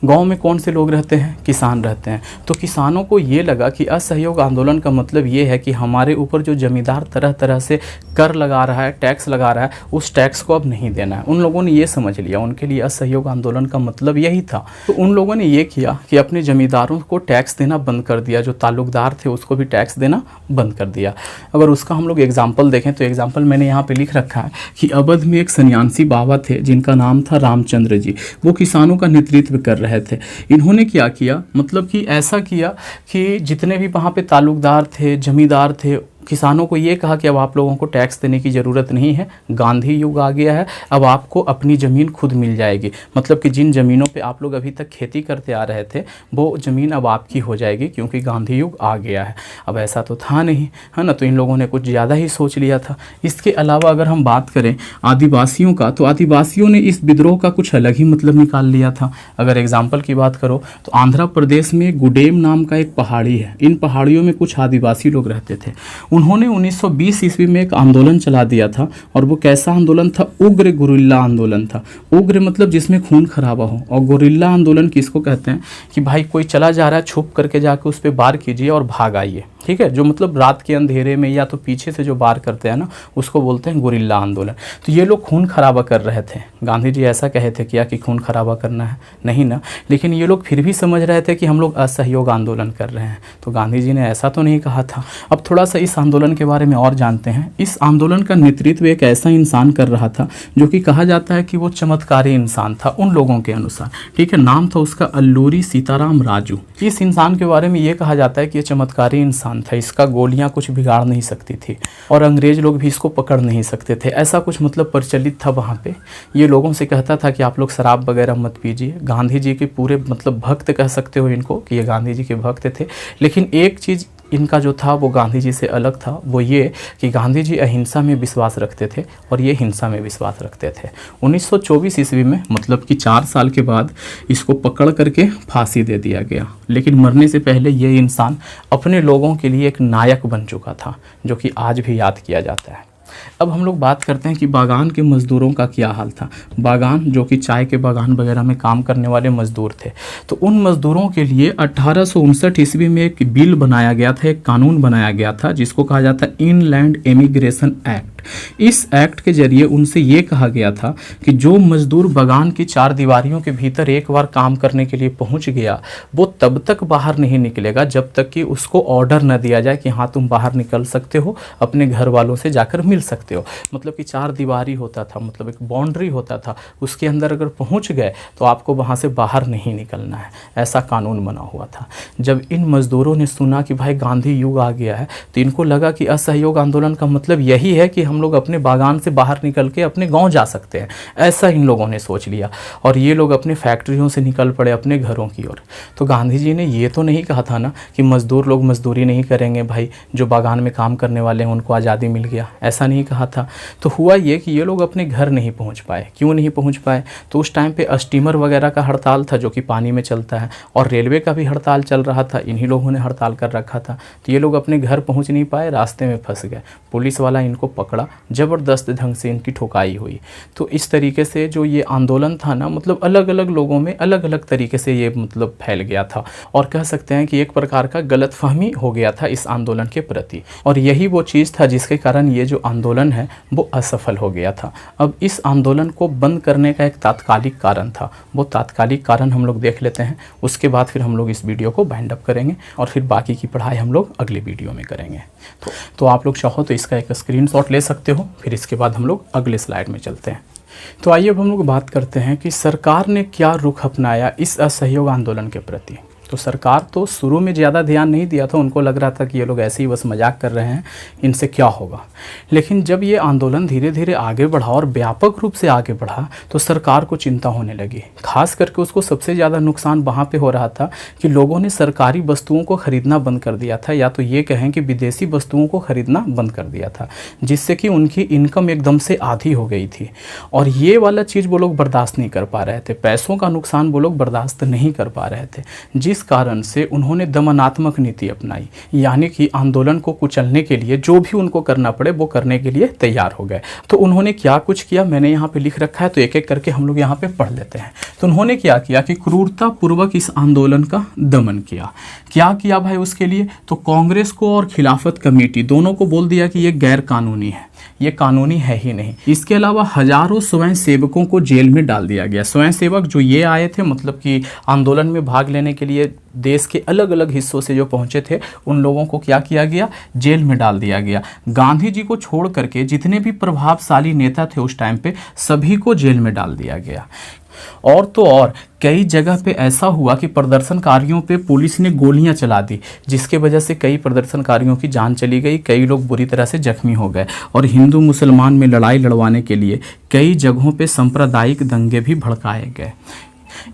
गाँव में कौन से लोग रहते हैं? किसान रहते हैं। तो किसानों को ये लगा कि असहयोग आंदोलन का मतलब ये है कि हमारे ऊपर जो जमींदार तरह तरह से कर लगा रहा है, टैक्स लगा रहा है, उस टैक्स को अब नहीं देना है। उन लोगों ने ये समझ लिया, उनके लिए असहयोग आंदोलन का मतलब यही था। तो उन लोगों ने ये किया कि अपने जमींदारों को टैक्स देना बंद कर दिया, जो ताल्लुकदार थे उसको भी टैक्स देना बंद कर दिया। अगर उसका हम लोग एग्जाम्पल देखें तो एग्जाम्पल मैंने यहाँ पे लिख रखा है कि अवध में एक सन्यासी बाबा थे जिनका नाम था रामचंद्र जी। वो किसानों का नेतृत्व कर रहे थे। इन्होंने क्या किया, मतलब कि ऐसा किया कि जितने भी वहाँ पे ताल्लुकदार थे, जमींदार थे, किसानों को ये कहा कि अब आप लोगों को टैक्स देने की ज़रूरत नहीं है, गांधी युग आ गया है, अब आपको अपनी ज़मीन खुद मिल जाएगी। मतलब कि जिन ज़मीनों पे आप लोग अभी तक खेती करते आ रहे थे वो ज़मीन अब आपकी हो जाएगी, क्योंकि गांधी युग आ गया है। अब ऐसा तो था नहीं, है ना, तो इन लोगों ने कुछ ज़्यादा ही सोच लिया था। इसके अलावा अगर हम बात करें आदिवासियों का, तो आदिवासियों ने इस विद्रोह का कुछ अलग ही मतलब निकाल लिया था। अगर एग्जाम्पल की बात करो तो आंध्र प्रदेश में गुडेम नाम का एक पहाड़ी है। इन पहाड़ियों में कुछ आदिवासी लोग रहते थे। उन्होंने 1920 ईस्वी में एक आंदोलन चला दिया था, और वो कैसा आंदोलन था? उग्र गुरिल्ला आंदोलन था। उग्र मतलब जिसमें खून खराबा हो, और गुरिल्ला आंदोलन किसको कहते हैं कि भाई कोई चला जा रहा है, छुप करके जाके उस पर वार कीजिए और भाग आइए। ठीक है, जो मतलब रात के अंधेरे में या तो पीछे से जो वार करते हैं ना, उसको बोलते हैं गुरिल्ला आंदोलन। तो ये लोग खून खराबा कर रहे थे। गांधी जी ऐसा कहे थे क्या कि खून खराबा करना है? नहीं ना, लेकिन ये लोग फिर भी समझ रहे थे कि हम लोग असहयोग आंदोलन कर रहे हैं। तो गांधी जी ने ऐसा तो नहीं कहा था। अब थोड़ा सा इस आंदोलन के बारे में और जानते हैं। इस आंदोलन का नेतृत्व एक ऐसा इंसान कर रहा था जो कि कहा जाता है कि वो चमत्कारी इंसान था उन लोगों के अनुसार। ठीक है, नाम था उसका अल्लूरी सीताराम राजू। इस इंसान के बारे में ये कहा जाता है कि ये चमत्कारी इंसान था, इसका गोलियां कुछ बिगाड़ नहीं सकती थी, और अंग्रेज लोग भी इसको पकड़ नहीं सकते थे। ऐसा कुछ मतलब प्रचलित था वहाँ पे। ये लोगों से कहता था कि आप लोग शराब वगैरह मत पीजिए। गांधी जी के पूरे मतलब भक्त कह सकते हो इनको, कि ये गांधी जी के भक्त थे। लेकिन एक चीज़ इनका जो था वो गांधी जी से अलग था, वो ये कि गांधी जी अहिंसा में विश्वास रखते थे और ये हिंसा में विश्वास रखते थे। 1924 ईस्वी में, मतलब कि 4 साल के बाद, इसको पकड़ करके फांसी दे दिया गया। लेकिन मरने से पहले ये इंसान अपने लोगों के लिए एक नायक बन चुका था, जो कि आज भी याद किया जाता है। अब हम लोग बात करते हैं कि बागान के मज़दूरों का क्या हाल था। बागान जो कि चाय के बागान वगैरह में काम करने वाले मज़दूर थे, तो उन मज़दूरों के लिए 1859 ईस्वी में एक बिल बनाया गया था, एक कानून बनाया गया था, जिसको कहा जाता है इनलैंड एमिग्रेशन एक्ट। इस एक्ट के जरिए उनसे ये कहा गया था कि जो मजदूर बागान की 4 दीवारियों के भीतर एक बार काम करने के लिए पहुंच गया, वो तब तक बाहर नहीं निकलेगा जब तक कि उसको ऑर्डर न दिया जाए कि हाँ तुम बाहर निकल सकते हो, अपने घर वालों से जाकर मिल सकते हो। मतलब कि 4 दीवारी होता था, मतलब एक बाउंड्री होता था, उसके अंदर अगर पहुंच गए तो आपको वहाँ से बाहर नहीं निकलना है। ऐसा कानून बना हुआ था। जब इन मजदूरों ने सुना कि भाई गांधी युग आ गया है, तो इनको लगा कि असहयोग आंदोलन का मतलब यही है कि हम लोग अपने बागान से बाहर निकल के अपने गांव जा सकते हैं। ऐसा इन लोगों ने सोच लिया और ये लोग अपने फैक्ट्रियों से निकल पड़े अपने घरों की ओर। तो गांधी जी ने ये तो नहीं कहा था ना कि मजदूर लोग मजदूरी नहीं करेंगे, भाई जो बागान में काम करने वाले हैं उनको आज़ादी मिल गया, ऐसा नहीं कहा रहा था। तो हुआ ये कि ये लोग अपने घर नहीं पहुंच पाए। क्यों नहीं पहुंच पाए? तो उस टाइम पे स्टीमर वगैरह का हड़ताल था जो कि पानी में चलता है, और रेलवे का भी हड़ताल चल रहा था। इन्हीं लोगों ने हड़ताल कर रखा था। तो ये लोग अपने घर पहुंच नहीं पाए, रास्ते में फंस गए। पुलिस वाला इनको पकड़ा, ज़बरदस्त ढंग से इनकी ठुकाई हुई। तो इस तरीके से जो ये आंदोलन था ना, मतलब अलग अलग लोगों में अलग अलग तरीके से ये मतलब फैल गया था, और कह सकते हैं कि एक प्रकार का गलतफहमी हो गया था इस आंदोलन के प्रति। और यही वो चीज़ था जिसके कारण ये जो आंदोलन है वो असफल हो गया था। अब इस आंदोलन को बंद करने का एक तात्कालिक कारण था, वो तात्कालिक कारण हम लोग देख लेते हैं। उसके बाद फिर हम लोग इस वीडियो को बाइंड अप करेंगे और फिर बाकी की पढ़ाई हम लोग अगले वीडियो में करेंगे। तो आप लोग चाहो तो इसका एक स्क्रीनशॉट ले सकते हो, फिर इसके बाद हम लोग अगले स्लाइड में चलते हैं। तो आइए अब हम लोग बात करते हैं कि सरकार ने क्या रुख अपनाया इस असहयोग आंदोलन के प्रति। तो सरकार तो शुरू में ज़्यादा ध्यान नहीं दिया था, उनको लग रहा था कि ये लोग ऐसे ही बस मजाक कर रहे हैं, इनसे क्या होगा। लेकिन जब ये आंदोलन धीरे धीरे आगे बढ़ा और व्यापक रूप से आगे बढ़ा तो सरकार को चिंता होने लगी। खास करके उसको सबसे ज़्यादा नुकसान वहाँ पे हो रहा था कि लोगों ने सरकारी वस्तुओं को खरीदना बंद कर दिया था, या तो ये कहें कि विदेशी वस्तुओं को खरीदना बंद कर दिया था, जिससे कि उनकी इनकम एकदम से आधी हो गई थी। और ये वाला चीज़ वो लोग बर्दाश्त नहीं कर पा रहे थे, पैसों का नुकसान वो लोग बर्दाश्त नहीं कर पा रहे थे, जिस कारण से उन्होंने दमनात्मक नीति अपनाई। यानी कि आंदोलन को कुचलने के लिए जो भी उनको करना पड़े वो करने के लिए तैयार हो गए। तो उन्होंने क्या कुछ किया मैंने यहाँ पे लिख रखा है, तो एक एक करके हम लोग यहाँ पे पढ़ लेते हैं। तो उन्होंने क्या किया कि क्रूरता पूर्वक इस आंदोलन का दमन किया। क्या किया भाई उसके लिए? तो कांग्रेस को और खिलाफत कमेटी दोनों को बोल दिया कि ये गैर कानूनी है, ये कानूनी है ही नहीं। इसके अलावा हजारों स्वयं सेवकों को जेल में डाल दिया गया। स्वयं सेवक जो ये आए थे, मतलब कि आंदोलन में भाग लेने के लिए देश के अलग अलग हिस्सों से जो पहुंचे थे, उन लोगों को क्या किया गया? जेल में डाल दिया गया। गांधी जी को छोड़ करके जितने भी प्रभावशाली नेता थे उस टाइम पे, सभी को जेल में डाल दिया गया। और तो और कई जगह पे ऐसा हुआ कि प्रदर्शनकारियों पे पुलिस ने गोलियां चला दी, जिसके वजह से कई प्रदर्शनकारियों की जान चली गई, कई लोग बुरी तरह से जख्मी हो गए। और हिंदू मुसलमान में लड़ाई लड़वाने के लिए कई जगहों पे सांप्रदायिक दंगे भी भड़काए गए।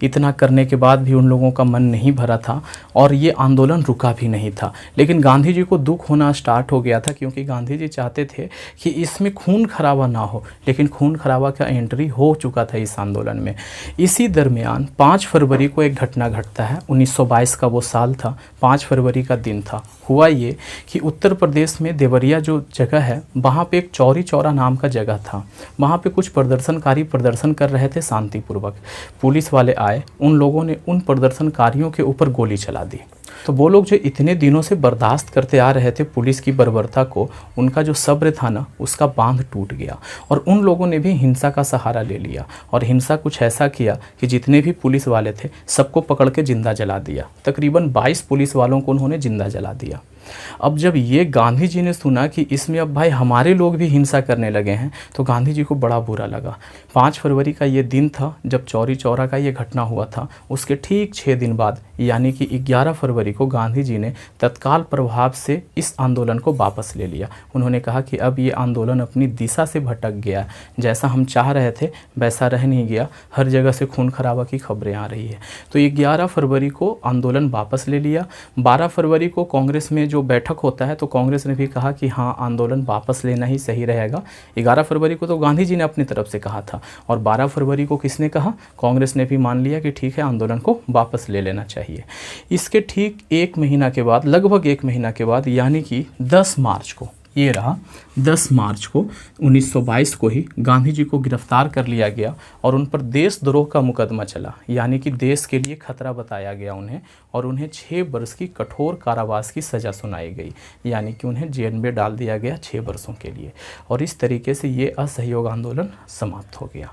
इतना करने के बाद भी उन लोगों का मन नहीं भरा था और ये आंदोलन रुका भी नहीं था। लेकिन गांधी जी को दुख होना स्टार्ट हो गया था, क्योंकि गांधी जी चाहते थे कि इसमें खून खराबा ना हो, लेकिन खून खराबा का एंट्री हो चुका था इस आंदोलन में। इसी दरमियान 5 फरवरी को एक घटना घटता है। 1922 का वो साल था, 5 फरवरी का दिन था। हुआ ये कि उत्तर प्रदेश में देवरिया जो जगह है, वहाँ पे एक चौरी चौरा नाम का जगह था। वहाँ पे कुछ प्रदर्शनकारी प्रदर्शन कर रहे थे शांतिपूर्वक। पुलिस वाले आए, उन लोगों ने उन प्रदर्शनकारियों के ऊपर गोली चला दी। तो वो लोग जो इतने दिनों से बर्दाश्त करते आ रहे थे पुलिस की बर्बरता को, उनका जो सब्र था ना, उसका बांध टूट गया और उन लोगों ने भी हिंसा का सहारा ले लिया। और हिंसा कुछ ऐसा किया कि जितने भी पुलिस वाले थे सबको पकड़ के जिंदा जला दिया। तकरीबन 22 पुलिस वालों को उन्होंने जिंदा जला दिया। अब जब ये गांधी जी ने सुना कि इसमें अब भाई हमारे लोग भी हिंसा करने लगे हैं, तो गांधी जी को बड़ा बुरा लगा। 5 फरवरी का ये दिन था जब चौरी चौरा का ये घटना हुआ था। उसके ठीक 6 दिन बाद यानी कि 11 फरवरी को गांधी जी ने तत्काल प्रभाव से इस आंदोलन को वापस ले लिया। उन्होंने कहा कि अब ये आंदोलन अपनी दिशा से भटक गया, जैसा हम चाह रहे थे वैसा रह नहीं गया, हर जगह से खून खराबा की खबरें आ रही है। तो 11 फरवरी को आंदोलन वापस ले लिया। 12 फरवरी को कांग्रेस में जो बैठक होता है तो कांग्रेस ने भी कहा कि हाँ, आंदोलन वापस लेना ही सही रहेगा। 11 फरवरी को तो गांधी जी ने अपनी तरफ से कहा था, और 12 फरवरी को किसने कहा? कांग्रेस ने भी मान लिया कि ठीक है, आंदोलन को वापस ले लेना चाहिए। इसके ठीक 1 महीना के बाद, लगभग 1 महीना के बाद, यानी कि 10 मार्च को, ये रहा 10 मार्च को 1922 को ही गांधी जी को गिरफ्तार कर लिया गया और उन पर देशद्रोह का मुकदमा चला। यानी कि देश के लिए खतरा बताया गया उन्हें, और उन्हें 6 वर्ष की कठोर कारावास की सज़ा सुनाई गई। यानी कि उन्हें जेल में डाल दिया गया 6 वर्षों के लिए। और इस तरीके से ये असहयोग आंदोलन समाप्त हो गया।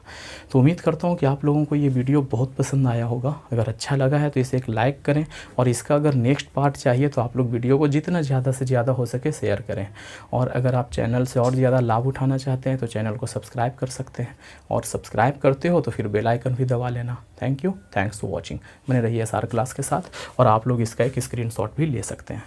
तो उम्मीद करता हूँ कि आप लोगों को ये वीडियो बहुत पसंद आया होगा। अगर अच्छा लगा है तो इसे एक लाइक करें, और इसका अगर नेक्स्ट पार्ट चाहिए तो आप लोग वीडियो को जितना ज़्यादा से ज़्यादा हो सके शेयर करें। और अगर आप चैनल से और ज़्यादा लाभ उठाना चाहते हैं तो चैनल को सब्सक्राइब कर सकते हैं, और सब्सक्राइब करते हो तो फिर बेल आइकन भी दबा लेना। Thank you, thanks for watching. बने रहिए SR क्लास के साथ, और आप लोग इसका एक स्क्रीनशॉट भी ले सकते हैं।